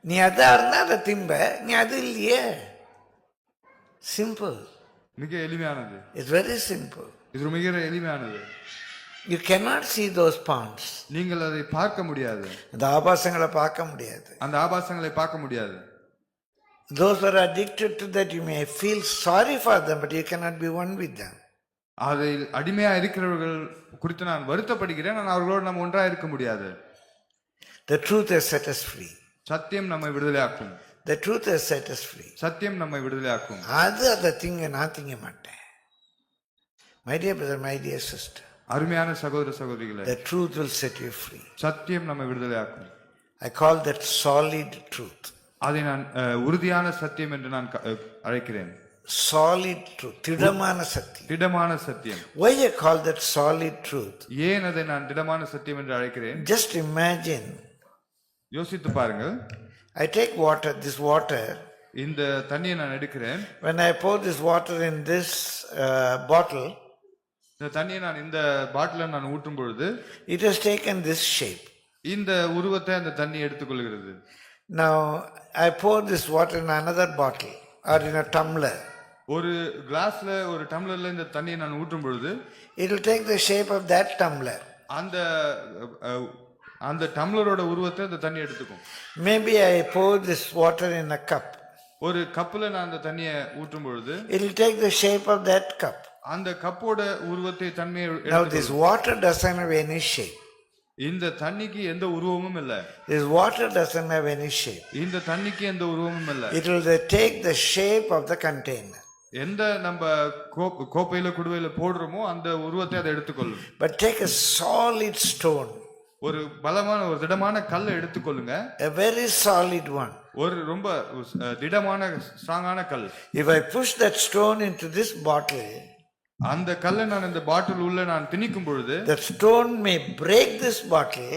நீ அதா இருந்தா அதை திம்ப, நீ அது இல்லையே. சிம்பிள். மிக எளிமையானது. It's very simple. இது மிக எளிமையானது. You cannot see those ponds. நீங்கள் அதை பார்க்க முடியாது. அந்த ஆபாசங்களை பார்க்க முடியாது. அந்த ஆபாசங்களை பார்க்க முடியாது. Those who are addicted to that, you may feel sorry for them, but you cannot be one with them. அதில் அடிமையா இருக்கிறவர்கள் குறித்து நான் வருத்தப்படுகிறேன், நான் அவர்களோடு நாம் ஒன்றா இருக்க முடியாது. The truth has set us free. சத்தியம் நம்மை விடுதலையாக்கும். The truth has set us free. சத்தியம் நம்மை விடுதலையாக்கும். அதை நான் திங்க மாட்டேன். My dear brother, my dear sister, அருமையான சகோதர சகோதரிகளே, the truth will set you free. சத்தியம் நம்மை விடுதலையாக்கும். I call that solid truth. அதை நான் உறுதியான சத்தியம் என்று நான் அழைக்கிறேன். Solid truth, திடமான சத்தியம். திடமான சத்தியம். Why I call that solid truth? ஏன் அதை நான் திடமான சத்தியம் என்று அழைக்கிறேன்? Just imagine. யோசித்து பாருங்கள். I take water, this water. இந்த தண்ணியை நான் எடுக்கிறேன். When I pour this water in this bottle, இந்த தண்ணியை நான் இந்த பாட்டில நான் ஊற்றும் பொழுது, it has taken this shape. இந்த உருவத்தை அந்த தண்ணி எடுத்துக்கொள்கிறது. Now I pour this water in another bottle or in a tumbler. ஒரு கிளாஸ்ல ஒரு டம்ளர்ல இந்த தண்ணியை நான் ஊற்றும் பொழுது, it will take the shape of that tumbler. அந்த டம்ளரோட உருவத்தை அந்த தண்ணி எடுத்துக்கும். Maybe I pour this water in a cup. ஒரு கப்ல நான் அந்த தண்ணியை ஊற்றும் பொழுது, it will take the shape of that cup. அந்த கப்போட உருவத்தை தன்மையை Now எடுத்துக்கொள்ளும். this water doesn't have any shape. இந்த தண்ணிக்கு எந்த உருவமும் இல்ல. This water doesn't have any shape. இந்த தண்ணிக்கு எந்த உருவமும் இல்ல. It will take the shape of the container. எந்த நம்ம கோப்பையில குடுவையில போடுறோமோ அந்த உருவத்தை அதை எடுத்துக்கொள்ளும். But take a solid stone. ஒரு பலமான ஒரு திடமான கல்லை எடுத்துக்கொள்ளுங்க. A very solid one. ஒரு ரொம்ப திடமான ஸ்ட்ராங்கான கல். If I push that stone into this bottle, அந்த கல்லை நான் இந்த பாட்டில் உள்ள நான் திணிக்கும் பொழுது that stone may break this bottle,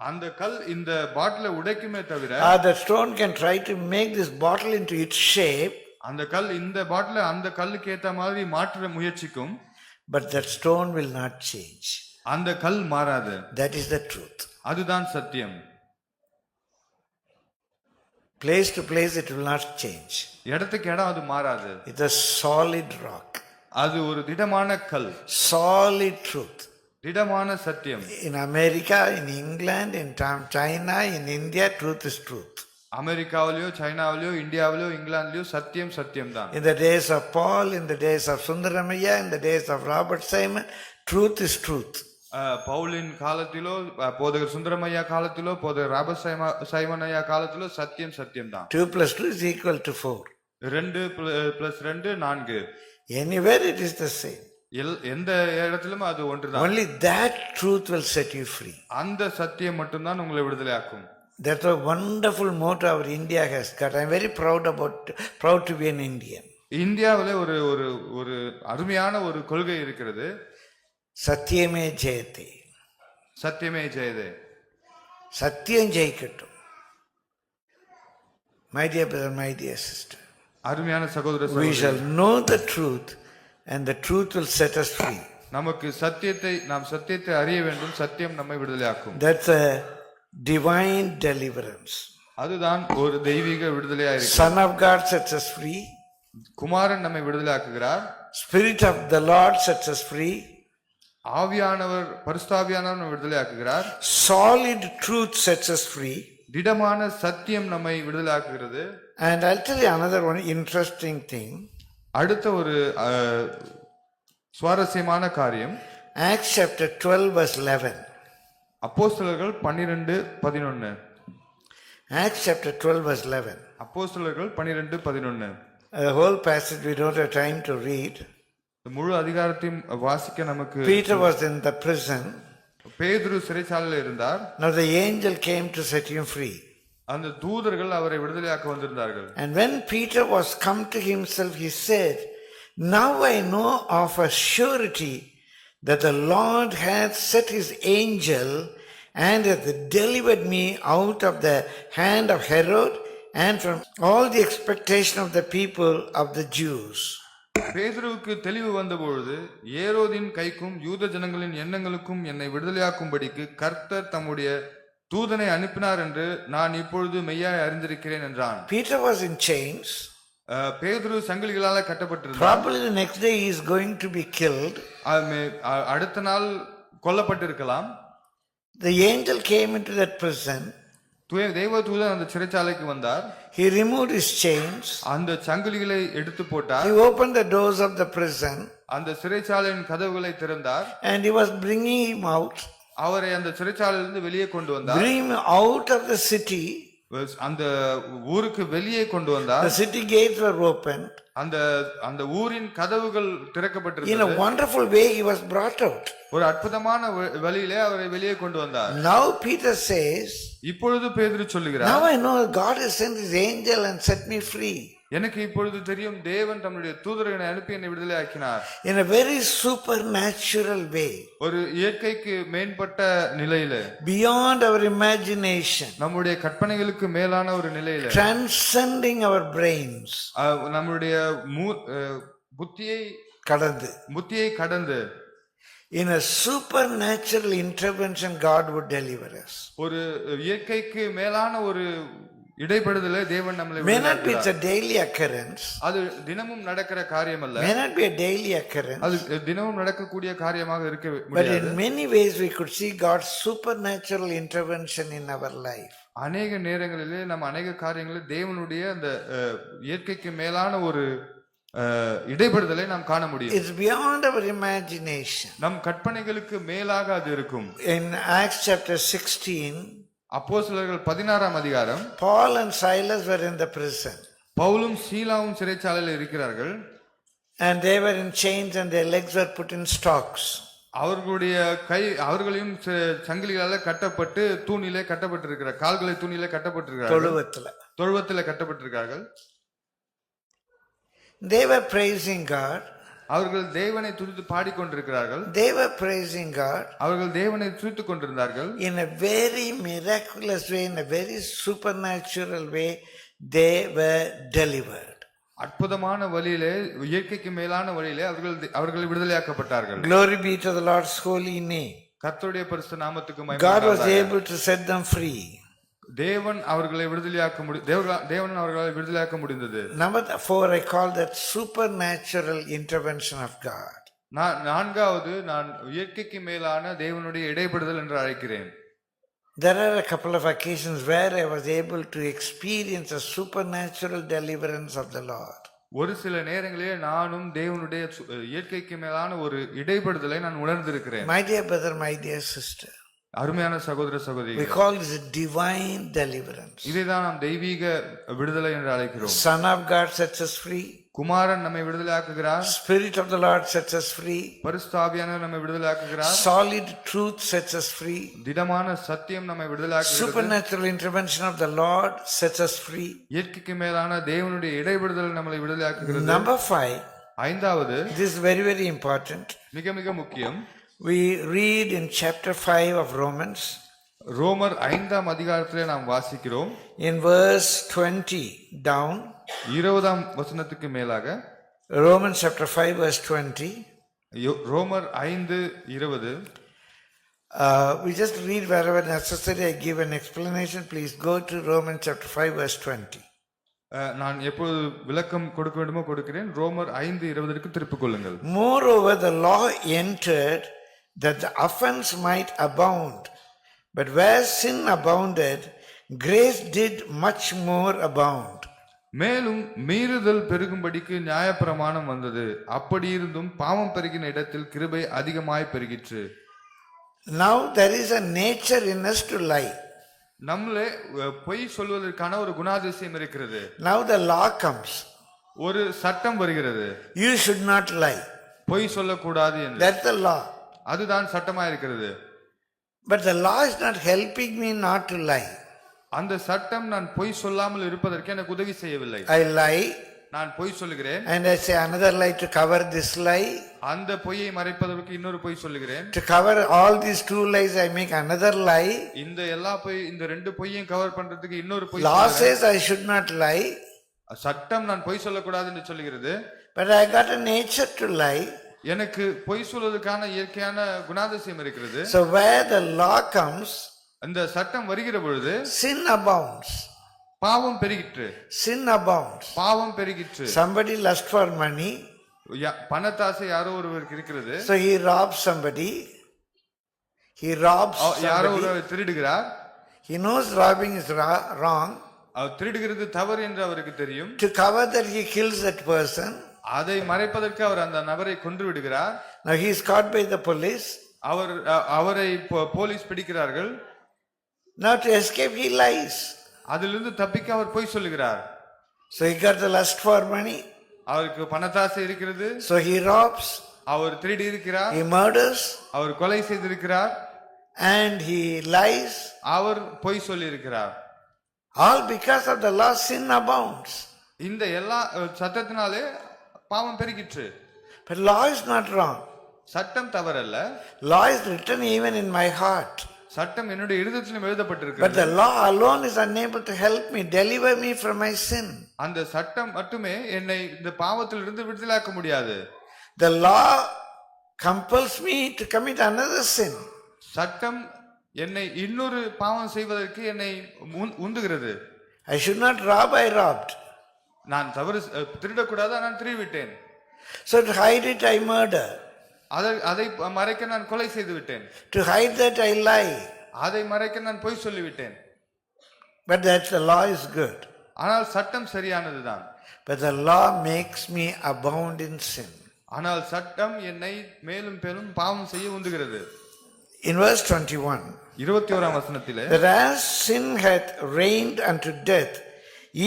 அந்த கல் இந்த பாட்டிலை உடைக்குமே தவிர or the stone can try to make this bottle into its shape, அந்த கல் இந்த பாட்டிலை அந்த கல்லுக்கு ஏத்த மாதிரி மாற்ற முயற்சிக்கும். but that stone will not change. அந்த கல் மாறாது. That is the truth. அதுதான் சத்தியம். Place to place it will not change. இடத்துக்கு இடம் அது மாறாது. It's a solid rock. அது ஒரு திடமான கல். Solid truth. திடமான சத்தியம். In America, in England, in China, in India, truth is truth. அமெரிக்காவிலயோ சைனாவிலயோ இந்தியாவிலயோ இங்கிலாந்துலயோ சத்தியம் சத்தியம் தான். In the days of Paul, in the days of Sundaramaya, in the days of Robert Simon, truth is truth. பவுலின் காலத்திலோ போதகர் சுந்தரமையா காலத்திலோ போதகர் ராபர்ட் சைமன் ஐயா காலத்திலோ சத்தியம் சத்தியம் தான். 2 plus 2 is equal to 4. 2 + 2 4. Anywhere it is the same. எந்த இடத்திலும் அது ஒன்றுதான். Only that truth will set you free. அந்த சத்தியம் மட்டும்தான் உங்களை விடுதலையாக்கும். That's a wonderful motto our India has got. I'm very proud to be an Indian. இந்தியாவிலே ஒரு ஒரு ஒரு அருமையான ஒரு கொள்கை இருக்கிறது. சத்தியமே ஜெயதே. சத்தியமே ஜெயதே. சத்தியம் ஜெயிக்கட்டும். My dear brother, my dear sister, அருமையான சகோதர we சகோதரி, shall know the truth and the truth will set us free. நமக்கு நாம் சத்தியத்தை அறிய வேண்டும். சத்தியம் நம்மை விடுதலையாக்கும். That's a divine deliverance. அதுதான் ஒரு தெய்வீக விடுதலையா இருக்கு. Son of God sets us free. குமாரன் நம்மை விடுதலையாக்குகிறார். Spirit of the Lord sets us free. ஆவியானவர் பரிசுத்தாவியானவர் நம்மை விடுதலையாக்குகிறார். Solid truth sets us free. திடமான சத்தியம் நம்மை விடுதலையாக்குகிறது. And I'll tell you another one interesting thing. அடுத்த ஒரு சுவாரஸ்யமான காரியம் Acts chapter 12 verse 11. அப்போஸ்தலர்கள் 12:11. Acts chapter 12 verse 11. அப்போஸ்தலர்கள் 12:11. The whole passage we don't have time to read. முழு அதிகாரத்தையும் வாசிக்க நமக்கு. Peter was in the prison. பேதுரு சிறைச்சாலையில் இருந்தார். Now the angel came to set him free. அந்த தூதர்கள் அவரை விடுதலையாக்க வந்திருந்தார்கள். And when Peter was come to himself, he said, "Now I know of a surety that the Lord hath set his angel and hath delivered me out of the hand of Herod and from all the expectation of the people of the Jews." பேதுருவுக்கு தெளிவு வந்தபொழுது, ஏரோதின் கைக்கும் யூத ஜனங்களின் எண்ணங்களுக்கும் என்னை விடுதலையாக்கும்படிக்கு கர்த்தர் தம்முடைய தூதனை அனுப்பினார் என்று நான் இப்பொழுது மெய்யாய் அறிந்திருக்கிறேன் என்றான். Peter was in chains. பேதுரு சங்கிலிகளால கட்டப்பட்டிருந்தார். Probably the next day he is going to be killed. அடுத்த நாள் கொல்லப்பட்டிருக்கலாம். The angel came into that prison. தேவ தூதன் அந்த சிறைச்சாலைக்கு வந்தார். He removed his chains. அந்த சங்கிலிகளை எடுத்து போட்டார். He opened the doors of the prison. அந்த சிறைச்சாலையின் கதவுகளை திறந்தார். And he was bringing him out. அவரை அந்த சிறைச்சாலையிலிருந்து வெளியே கொண்டு வந்தார். Bring him out of the city. அந்த ஊருக்கு வெளியே கொண்டு வந்தார். The city gates were opened. அந்த ஊரின் கதவுகள் திறக்கப்பட்டிருந்தது. In a wonderful way he was brought out. ஒரு அற்புதமான வழியிலே அவரை வெளியே கொண்டு வந்தார். Now Peter says, இப்பொழுது பேதுரு சொல்லுகிறார், "Now I know God has sent his angel and set me free." எனக்கு இப்பொழுது தெரியும், தேவன் தம்முடைய தூதர்களை அனுப்பி என்னை விடுதலையாக்கினார். In a very supernatural way. ஒரு இயற்கைக்கு மேம்பட்ட நிலையில, beyond our imagination. நம்முடைய கற்பனைகளுக்கு மேலான ஒரு நிலையில, transcending our brains. நம்முடைய புத்தியை கடந்து in a supernatural intervention God would deliver us. ஒரு இயற்கைக்கு மேலான ஒரு இடைப்படுதலை தேவன் நம்மளை may not be a daily occurrence. அது தினமும் நடக்கிற காரியம் அல்ல. may not be a daily occurrence. அது தினமும் நடக்கக்கூடிய காரியமாக இருக்க முடியாது. but in many ways we could see God's supernatural intervention in our life. அநேக நேரங்களிலே நம்ம அநேக காரியங்களில் தேவனுடைய அந்த இயற்கைக்கு மேலான ஒரு இடைப்படுதலை நாம் காண முடியும். It's beyond our imagination. நம் கற்பனைகளுக்கு மேலாக அது இருக்கும். In Acts chapter 16, அப்போஸ்தலர்கள் 16ஆம் அதிகாரம், Paul and Silas were in the prison. பவுலும் சீலாவும் சிறைச்சாலையில் இருக்கிறார்கள். And they were in chains and their legs were put in stocks. அவர்களையும் சங்கிலிகளால கட்டப்பட்டு தூணிலே கட்டப்பட்டிருக்கிறார். கால்களை தூணிலே கட்டப்பட்டிருக்கிறார்கள். தொழுவத்திலே கட்டப்பட்டிருக்கிறார்கள். They were praising God. அவர்கள் தேவனை துதித்து பாடிக்கொண்டிருக்கிறார்கள். They were praising God. அவர்கள் தேவனை துதித்துக் கொண்டிருந்தார்கள். In a very miraculous way, in a very supernatural way, they were delivered. அற்புதமான வழியிலே, இயற்கைக்கு மேலான வழியிலே அவர்கள் விடுதலையாக்கப்பட்டார்கள். Glory be to the Lord's holy name. கர்த்தருடைய பரிசுத்த நாமத்துக்கு மகிமை. God was able to set them free. தேவன் அவர்களை விடுதலையாக்க முடிந்தது. Number 4, I call that supernatural intervention of God. நான்காவது நான் இயற்கைக்கு மேலான தேவனுடைய இடைப்படுதல் என்று அழைக்கிறேன். There are a couple of occasions where I was able to experience a supernatural deliverance of the Lord. ஒரு சில நேரங்களிலே நானும் தேவனுடைய இயற்கைக்கு மேலான ஒரு இடைப்படுதலை நான் உணர்ந்திருக்கிறேன். My dear brother, my dear sister, அருமையான சகோதர சகோதரி, we call this divine deliverance. இதைதான் நாம் தெய்வீக விடுதலை என்று அழைக்கிறோம். Son of God sets us free. குமாரன் நம்மை விடுதலையாக்குகிறார். Spirit of the Lord sets us free. பரிசுத்த ஆவியானவர் நம்மை விடுதலையாக்குகிறார். Solid truth sets us free. திடமான சத்தியம் நம்மை விடுதலையாக்குகிறது. Supernatural intervention of the Lord sets us free. இயற்கைக்கு மேலான தேவனுடைய இடைப்படுதல் நம்மை விடுதலையாக்குகிறது. Number 5, ஐந்தாவது, this is very very important. மிக மிக முக்கியம். We read in chapter 5 of Romans. ரோமர் 5ஆம் அதிகாரத்திலே நாம் வாசிக்கிறோம். In verse 20 down, 20ஆம் வசனத்துக்கு மேலாக, Romans chapter 5 verse 20. ரோமர் 5:20. We just read wherever necessary. I give an explanation. Please go to Romans chapter 5 verse 20. நான் எப்பொழுது விளக்கம் கொடுக்க வேண்டுமோ கொடுக்கிறேன். ரோமர் 5:20க்கு திருப்பிக் கொள்ளுங்கள். Moreover, the law entered that the offense might abound. But where sin abounded, grace did much more abound. மேலும் மீறுதல் பெருகும்படிக்கு நியாயப்பிரமாணம் வந்தது. அப்படி இருந்தும் பாவம் பெருகின இடத்தில் கிருபை அதிகமாய் பெருகிற்று. Now there is a nature in us to lie. நம்மளே பொய் சொல்வதற்கான ஒரு குணாதிசயம் இருக்கிறது. Now the law comes. ஒரு சட்டம் வருகிறது. You should not lie. பொய் சொல்லக்கூடாது என்று. That's the law. அதுதான் சட்டமா இருக்கிறது. But the law is not helping me not to lie. அந்த சட்டம் நான் பொய் சொல்லாமல் இருப்பதற்கு எனக்கு உதவி செய்யவில்லை. I lie. நான் பொய் சொல்லுகிறேன். And I say another lie to cover this lie. அந்த பொய்யை மறைப்பதற்கு இன்னொரு பொய் சொல்லுகிறேன். To cover all these 2 lies, I make another lie. இந்த இந்த 2 பொய்யையும் கவர் பண்றதுக்கு இன்னொரு பொய். Law says I should not lie. சட்டம் நான் பொய் சொல்லக்கூடாது என்று சொல்லுகிறது. But I got a nature to lie. எனக்கு பொய் சொல்வதற்கான இயற்கையான குணாதிசயம் இருக்கிறது. So where the law comes, அந்த சட்டம் வருகிற பொழுது sin abounds. பாவம் பெருகிற்று. Sin abounds. பாவம் பெருகிற்று. Somebody lust for money. பணத்தாசை யாரோ ஒருவருக்கு இருக்கிறது. So he robs somebody. யாரோ ஒருவர் திருடுகிறார். He knows robbing is wrong. அவர் திருடுகிறது தவறு என்று அவருக்கு தெரியும். To cover that, he kills that person. அதை மறைப்பதற்கு அவர் அந்த நபரை கொன்று விடுகிறார். Now he is caught by the police. அவரை police பிடிக்கிறார்கள். Now to escape he lies. அதிலிருந்து தப்பிக்க அவர் பொய் சொல்லுகிறார். So he got the lust for money. அவருக்கு பணத்தாசை இருக்கிறது. So he robs. அவர் திருடி இருக்கிறார். He murders. அவர் கொலை செய்திருக்கிறார். And he lies. அவர் பொய் சொல்லி இருக்கிறார். All because of the law, sin abounds. இந்த எல்லா சட்டத்தினாலே பாவம் பெருகிற்று. But law is not wrong. சட்டம் தவறல்ல. Law is written even in my heart. சட்டம் என்னுடைய இருதயத்திலும் எழுதப்பட்டிருக்கிறது. But the law alone is unable to help me, deliver me from my sin. அந்த சட்டம் மட்டுமே என்னை இந்த பாவத்திலிருந்து விடுதலையாக்க முடியாது. The law compels me to commit another sin. சட்டம் என்னை இன்னொரு பாவம் செய்வதற்கு என்னை உந்துகிறது. I should not rob, I robbed. நான் தவறு திருடக்கூடாது, நான் திருடிவிட்டேன். So to hide it, I murder. அதை மறைக்க நான் கொலை செய்து விட்டேன். To hide that, I lie. அதை மறைக்க நான் பொய் சொல்லிவிட்டேன். But that the law is good. ஆனால் சட்டம் சரியானதுதான். but the law makes me abound in sin. ஆனால் சட்டம் என்னை மேலும் மேலும் பாவம் செய்ய உந்துகிறது. In verse 21, 21ஆம் வசனத்திலே, that as sin hath reigned unto death,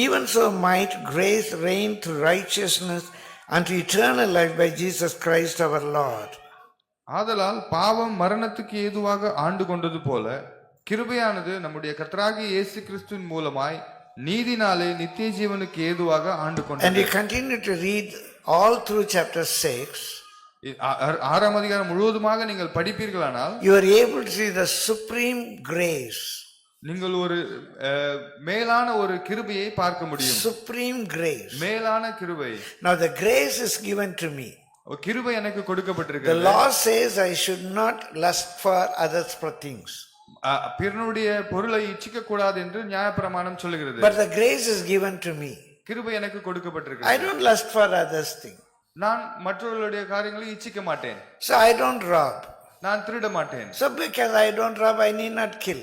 even so might grace reign through righteousness unto eternal life by Jesus Christ our Lord. ஆதலால் பாவம் மரணத்துக்கு ஏதுவாக ஆண்டு கொண்டது போல கிருபையானது நம்முடைய கர்த்தராகிய இயேசு கிறிஸ்துவின் மூலமாய் நீதினாலே நித்திய ஜீவனுக்கு ஏதுவாக ஆண்டு And கொண்டது. you continue to read all through chapter 6. 6ஆம் அதிகாரம் முழுவதுமாக நீங்கள் படிப்பீர்களானால் You are able to see the supreme grace. நீங்கள் ஒரு மேலான ஒரு கிருபையை பார்க்க முடியும். Supreme grace. மேலான கிருபை. Now the grace is given to me. கிருபை எனக்கு The கொடுக்கப்பட்டிருக்கிறது. law says I should not lust for others for things. பிறனுடைய பொருளை இச்சிக்க கூடாது என்று நியாயப்பிரமாணம் சொல்லுகிறது. But the grace is given to me. கிருபை எனக்கு I கொடுக்கப்பட்டிருக்கிறது. don't lust for others things. நான் மற்றவர்களுடைய காரியங்களை இச்சிக்க மாட்டேன். So I don't rob. நான் திருட மாட்டேன். So because I don't rob, I need not kill.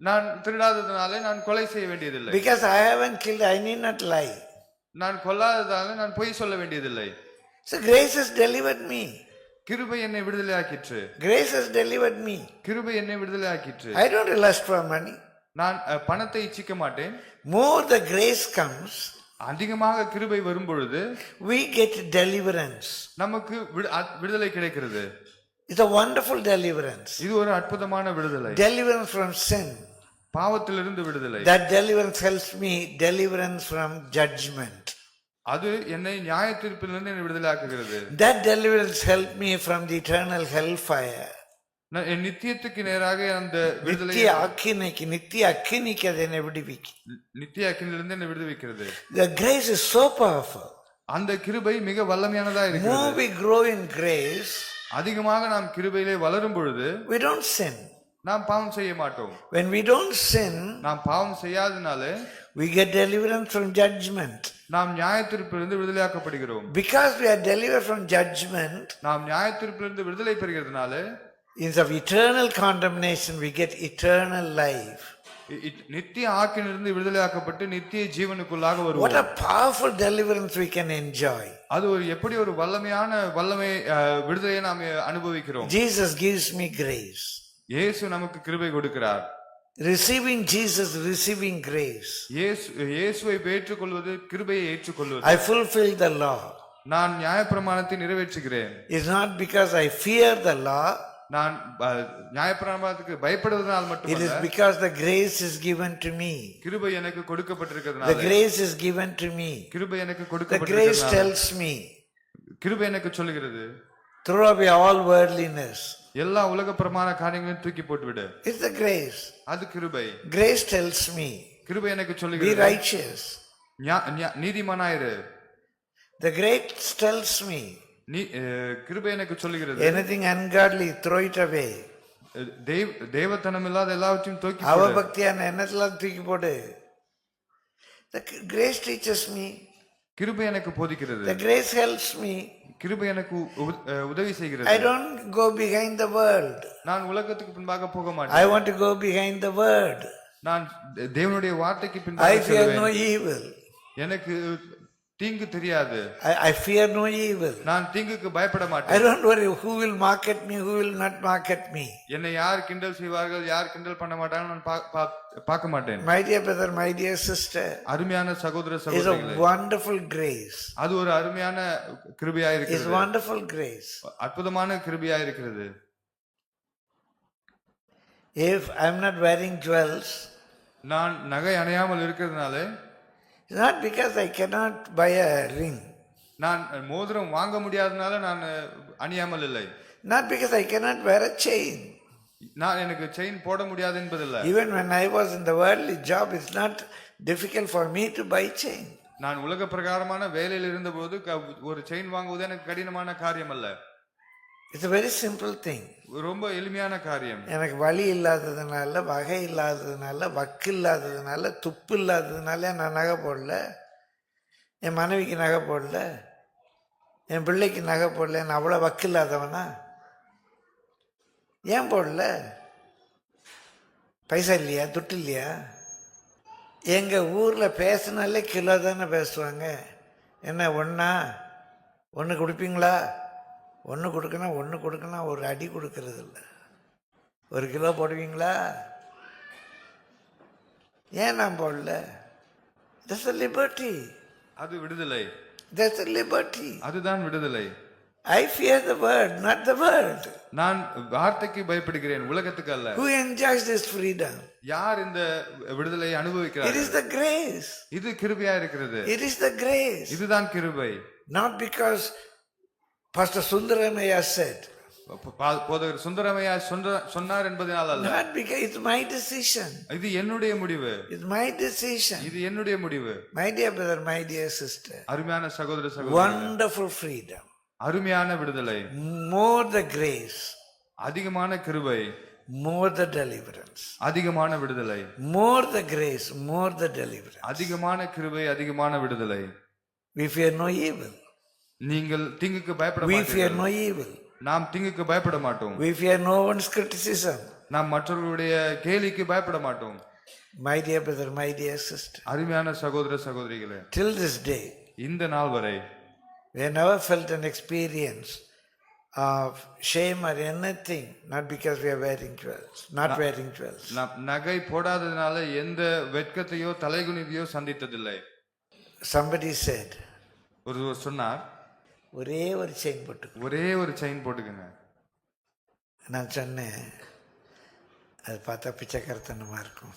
நான் திருடாததனாலே நான் கொலை செய்ய வேண்டியதில்லை. Because I haven't killed, I need not lie. நான் கொல்லாததாலே நான் பொய் சொல்ல வேண்டியதில்லை. So grace has delivered me. கிருபை என்னை விடுதலையாக்கிற்று. Grace has delivered me. கிருபை என்னை விடுதலையாக்கிற்று. I don't lust for money. நான் பணத்தை இச்சிக்க மாட்டேன். More the grace comes, அதிகமாக கிருபை வரும் பொழுது we get deliverance. நமக்கு விடுதலை கிடைக்கிறது. It's a wonderful deliverance. இது ஒரு அற்புதமான விடுதலை. Deliverance from sin. பாவத்திலிருந்து விடுதலை. That deliverance helps me deliverance from judgment. அது என்னை நியாய தீர்ப்பிலிருந்து என்னை விடுதலையாக்குகிறது. That deliverance helped me from the eternal hellfire. என் நித்தியத்துக்கு நேராக அந்த விடுதலை நித்திய அக்கினிக்கு அது என்னை விடுவிக்கும். நித்திய அக்கினிலிருந்து என்னை விடுவிக்கிறது. The grace is so powerful. அந்த கிருபை மிக வல்லமையானதா இருக்கிறது. More we grow in grace, அதிகமாக நாம் கிருபையிலே வளரும் பொழுது we don't sin. நாம் பாவம் செய்ய மாட்டோம். When we don't sin, நாம் பாவம் செய்யாதனாலே we get deliverance from judgment. நாம் நியாய தீர்ப்பிலிருந்து விடுதலையாக்கப்படுகிறோம். Because we are delivered from judgment, நாம் நியாய தீர்ப்பிலிருந்து விடுதலை பெறுகிறதுனால instead of eternal condemnation, we get eternal life. நித்திய ஆக்கினிலிருந்து விடுதலையாக்கப்பட்டு நித்திய ஜீவனுக்குள்ளாக வருவோம். What a powerful deliverance we can enjoy. அது ஒரு எப்படி ஒரு வல்லமை விடுதலையை நாம் அனுபவிக்கிறோம். Jesus gives me grace. இயேசு நமக்கு கிருபை கொடுக்கிறார். Receiving Jesus, receiving grace. இயேசுவை ஏற்றுக்கொள்வது கிருபையை ஏற்றுக்கொள்வது. I fulfill the law. நான் நியாயப்பிரமாணத்தை நிறைவேற்றுகிறேன். It's not because I fear the law. நான் நியாயப்பிரமாணத்துக்கு பயப்படுவதனால் It மட்டுமல்ல, is because the grace is given to me. கிருபை எனக்கு The கொடுக்கப்பட்டிருக்கிறதுனால. grace is given to me. கிருபை எனக்கு The grace கொடுக்கப்பட்டிருக்கிறதுனால. tells me, கிருபை எனக்கு சொல்லுகிறது, throw away all worldliness. எல்லா உலக பிரமாண காரியங்களையும் தூக்கி போட்டுவிடு. It's the grace. அது கிருபை. Grace tells me, கிருபை எனக்கு be சொல்லுகிறது, righteous. நீதிமானாயிரு. The grace tells me, கிருபை எனக்கு சொல்லுகிறது, anything ungodly, throw it away. தேவத்தனம் இல்லாத எல்லாவற்றையும் தூக்கி போடு. அவபக்தியான எண்ணத்தெல்லாம் தூக்கி போடு. The grace teaches me. கிருபை எனக்கு போதிக்கிறது. The grace helps me. கிருபை எனக்கு உதவி செய்கிறது. I don't go behind the world. நான் உலகத்துக்கு பின்பாக போக I மாட்டேன். want to go behind the word. நான் தேவனுடைய வார்த்தைக்கு I பின்பாக fear no செல்வேன். evil. எனக்கு தீங்கு தெரியாது. I fear no evil. நான் தீங்குக்கு பயப்பட I மாட்டேன். don't worry who will mock at me, who will not mock at me. என்னை யார் கிண்டல் செய்வார்கள், யார் கிண்டல் பண்ண மாட்டாங்க நான் பார்க்க மாட்டேன். My dear brother, my dear sister, அருமையான சகோதர is சகோதரிகளே, a wonderful grace. அது ஒரு அருமையான கிருபையா Is இருக்கிறது. wonderful grace. அற்புதமான கிருபையா இருக்கிறது. If I'm not wearing jewels, நான் நகை அணியாமல் இருக்கிறதுனால, it's not because I cannot buy a ring. நான் மோதிரம் வாங்க முடியாதனால நான் அணியாமல் இல்லை. Not because I cannot wear a chain. நான் எனக்கு செயின் போட முடியாது என்பதில்லை. Even when I was in the worldly job, it's not difficult for me to buy chain. நான் உலக பிரகாரமான வேலையில் இருந்தபோது ஒரு செயின் வாங்குவது எனக்கு கடினமான காரியம் அல்ல. It's a very simple thing. ரொம்ப எளிமையான காரியம். எனக்கு வழி இல்லாததுனால, வகை இல்லாததுனால, வக்கு இல்லாததுனால, துப்பு இல்லாததுனால நான் நகை போடல. என் மனைவிக்கு நகை போடல, என் பிள்ளைக்கு நகை போடல. நான் அவ்வளோ வக்கு இல்லாதவனா? ஏன் போடல? பைசா இல்லையா, துட்டு இல்லையா? எங்கள் ஊரில் பேசினாலே கிலோ தானே பேசுவாங்க. என்ன ஒன்றா ஒன்று கொடுப்பீங்களா? ஒன்று கொடுக்கணும் ஒரு அடி கொடுக்கறது இல்லை. 1 கிலோ போடுவீங்களா? ஏன் நான் போடல? That's a liberty. அது விடுதலை. That's a liberty. அதுதான் விடுதலை. I fear the word, not the world. நான் வார்த்தைக்கு பயப்படுகிறேன், உலகத்துக்கு அல்ல. Who enjoys this freedom? யார் இந்த விடுதலையை It அனுபவிக்கிறார்கள்? is the grace. இது கிருபையா இருக்கிறது. It is the grace. இதுதான் கிருபை. Not because Pastor Sundaramaya said. போதகர் சுந்தரமையா சொன்னார் என்பதனால் அல்ல. Not because it's my decision. இது என்னுடைய முடிவு. It's my decision. இது என்னுடைய முடிவு. My dear brother, my dear sister. அருமையான சகோதர சகோதரி, Wonderful freedom. அருமையான விடுதலை. More the grace. அதிகமான கிருபை. More the deliverance. அதிகமான விடுதலை. More the grace, more the deliverance. அதிகமான கிருபை, அதிகமான விடுதலை. We fear no evil. நீங்கள் தீங்குக்கு பயப்பட We fear மாட்டீர்கள். no evil. நாம் தீங்குக்கு பயப்பட மாட்டோம். We fear no one's criticism. நாம் மற்றவர்களுடைய கேலிக்கு பயப்பட மாட்டோம். My dear brother, my dear sister. அருமையான சகோதர சகோதரிகளே, Till this day, இந்த நாள் வரை we have never felt an experience of shame or anything, not because we are wearing jewels, not wearing jewels. நாம் நகை போடாததுனால எந்த வெட்கத்தையோ தலைகுனிவையோ சந்தித்ததில்லை. Somebody said, ஒருவர் சொன்னார், ஒரே ஒரு செயின் போட்டு. ஒரே ஒரு செயின் போட்டுக்கங்க. நான் சொன்னேன், அது பார்த்தா பிச்சைக்காரத்தனமாக இருக்கும்,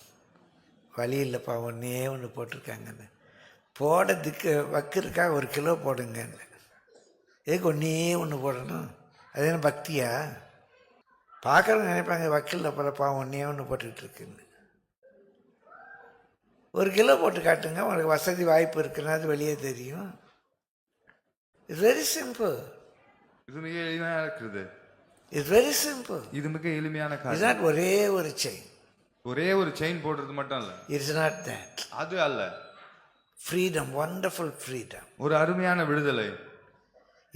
வழி இல்லைப்பா, ஒன்றே ஒன்று போட்டிருக்காங்கன்னு. போடுறதுக்கு வக்கு இருக்கா, 1 கிலோ போடுங்கன்னு. எதுக்கு ஒன்றே ஒன்று போடணும்? அது என்ன பக்தியா? பார்க்குறவங்க நினைப்பாங்க வக்கில் போகிறப்பா ஒன்றே ஒன்று போட்டுக்கிட்டு இருக்குன்னு. 1 கிலோ போட்டு காட்டுங்க, உங்களுக்கு வசதி வாய்ப்பு இருக்குன்னா அது வெளியே தெரியும். It's very simple. இது மிக எளிமையா இருக்கிறது. It's very simple. இது மிக எளிமையான It's காரியம். not ஒரே ஒரு செயின். ஒரே ஒரு செயின் போடுறது மட்டும் இல்ல. It's not that. அது அல்ல. Freedom, wonderful freedom. ஒரு அருமையான விடுதலை.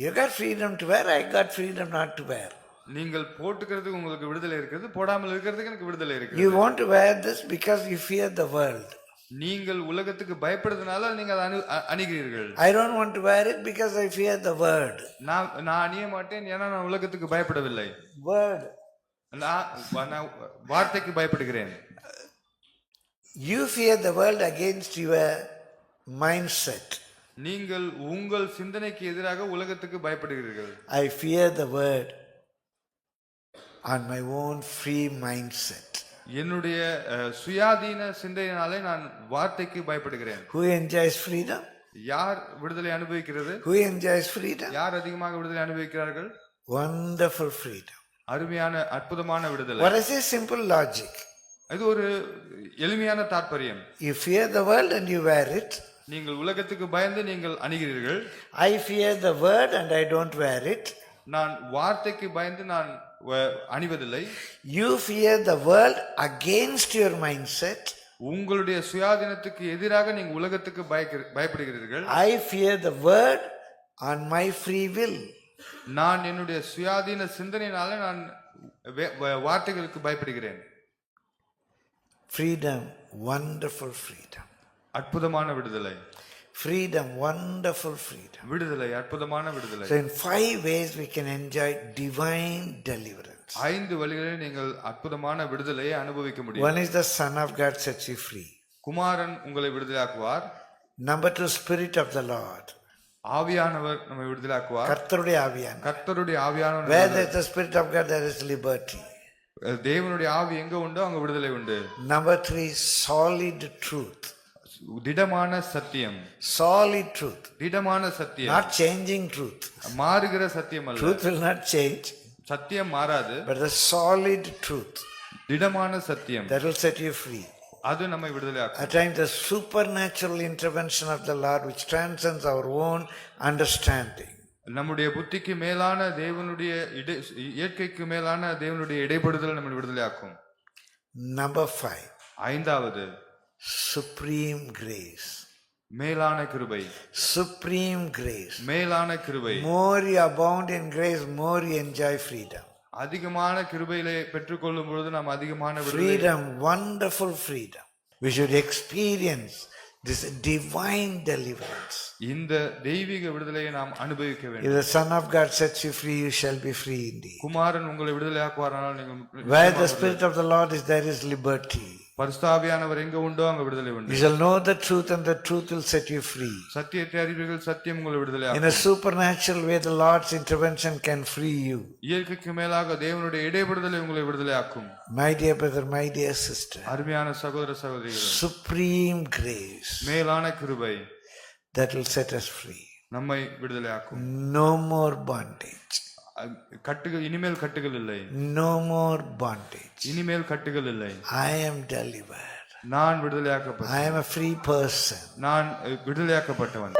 You got freedom to wear, I got freedom not to wear. நீங்கள் போட்டுக்கிறதுக்கு உங்களுக்கு விடுதலை இருக்கிறது, போடாமல் இருக்கிறதுக்கு எனக்கு விடுதலை You இருக்கிறது. want to wear this because you fear the world. நீங்கள் உலகத்துக்கு பயப்படுறதுனால நீங்கள் அதை அணிகிறீர்கள். I don't want to wear it because I fear the word. நான் அணிய மாட்டேன், ஏன்னா நான் உலகத்துக்கு பயப்படவில்லை. Word. நான் வார்த்தைக்கு பயப்படுகிறேன். You fear the world against your mindset. நீங்கள் உங்கள் சிந்தனைக்கு எதிராக உலகத்துக்கு பயப்படுகிறீர்கள். I fear the word on my own free mindset. என்னுடைய சுயாதீன சிந்தையினாலே நான் வார்த்தைக்கு பயப்படுகிறேன். Who enjoys freedom? யார் விடுதலை அனுபவிக்கிறது? Who enjoys freedom? யார் அதிகமாக விடுதலை அனுபவிக்கிறார்கள்? Wonderful freedom. அருமையான அற்புதமான விடுதலை. What is a simple logic? இது ஒரு எளிமையான தாற்பயம். You fear the world and you wear it. நீங்கள் உலகத்துக்கு பயந்து நீங்கள் அணிகிறீர்கள். I fear the word and I don't wear it. நான் வார்த்தைக்கு பயந்து நான் அணிவதில்லை. You fear the world against your mindset. உங்களுடைய சுயாதீனத்துக்கு எதிராக நீங்க உலகத்துக்கு பயப்படுகிறீர்கள். I fear the word on my free will. நான் என்னுடைய சுயாதீன சிந்தனையினால நான் வார்த்தைகளுக்கு பயப்படுகிறேன். Freedom, wonderful freedom. அற்புதமான விடுதலை. Freedom, wonderful freedom. விடுதலை, அற்புதமான விடுதலை. So in 5 ways we can enjoy divine deliverance. 5 வழிகளில் நீங்கள் அற்புதமான விடுதலையை அனுபவிக்க முடியும். One is the Son of God sets you free. குமாரன் உங்களை விடுதலையாக்குவார். Number 2, Spirit of the Lord. ஆவியானவர் நம்மை விடுதலையாக்குவார். கர்த்தருடைய ஆவியானவர். கர்த்தருடைய ஆவியானவர். Where there is the Spirit of God, there is liberty. தேவனுடைய ஆவி எங்க உண்டோ அங்க விடுதலை உண்டு. Number 3, solid truth. திடமான சத்தியம். Solid truth. திடமான சத்தியம். Not changing truth. மாறுகிற சத்தியம் அல்ல. Truth will not change. சத்தியம் மாறாது. But the solid truth. திடமான சத்தியம். That will set you free. அது நம்மை விடுதலையாக்கும். At times the supernatural intervention of the Lord which transcends our own understanding. நம்முடைய புத்திக்கு மேலான தேவனுடைய இயற்கைக்கு மேலான தேவனுடைய இடைப்படுதல் நம்மை விடுதலையாக்கும். Number 5. 5வது supreme grace. மேலான கிருபை. Supreme grace. மேலான கிருபை. More you abound in grace, more you enjoy freedom. அதிகமான கிருபையிலே பெற்றுக்கொள்ளும் பொழுது நாம் அதிகமான freedom, wonderful freedom. We should experience This divine deliverance. இந்த தெய்வீக விடுதலையை நாம் அனுபவிக்க வேண்டும். If the Son of God sets you free, you shall be free indeed. குமாரன் உங்களை விடுதலையாக்குவாரானால் நீங்கள் Where the Spirit of the Lord is, there is liberty. பரிசுத்தாவியானவர் எங்க உண்டோ அங்க விடுதலை உண்டு. You shall know the truth and the truth will set you free. சத்தியத்தை அறிவீர்கள், சத்தியம் உங்களை விடுதலையாக்கும். In a supernatural way, the Lord's intervention can free you. இயற்கைக்கு மேலாக தேவனுடைய இடைவிடுதலை உங்களை விடுதலையாக்கும். My dear brother, my dear sister, அருமையான சகோதர சகோதரிகளே, supreme grace மேலான கிருபை that will set us free. நம்மை விடுதலையாக்கும். No more bondage. கட்டுகள், இனிமேல் கட்டுகள் இல்லை. No more bondage. இனிமேல் கட்டுகள் இல்லை. I am delivered. நான் விடுதலையாக்கப்பட்டேன். I am a free person. நான் விடுதலையாக்கப்பட்டவன்.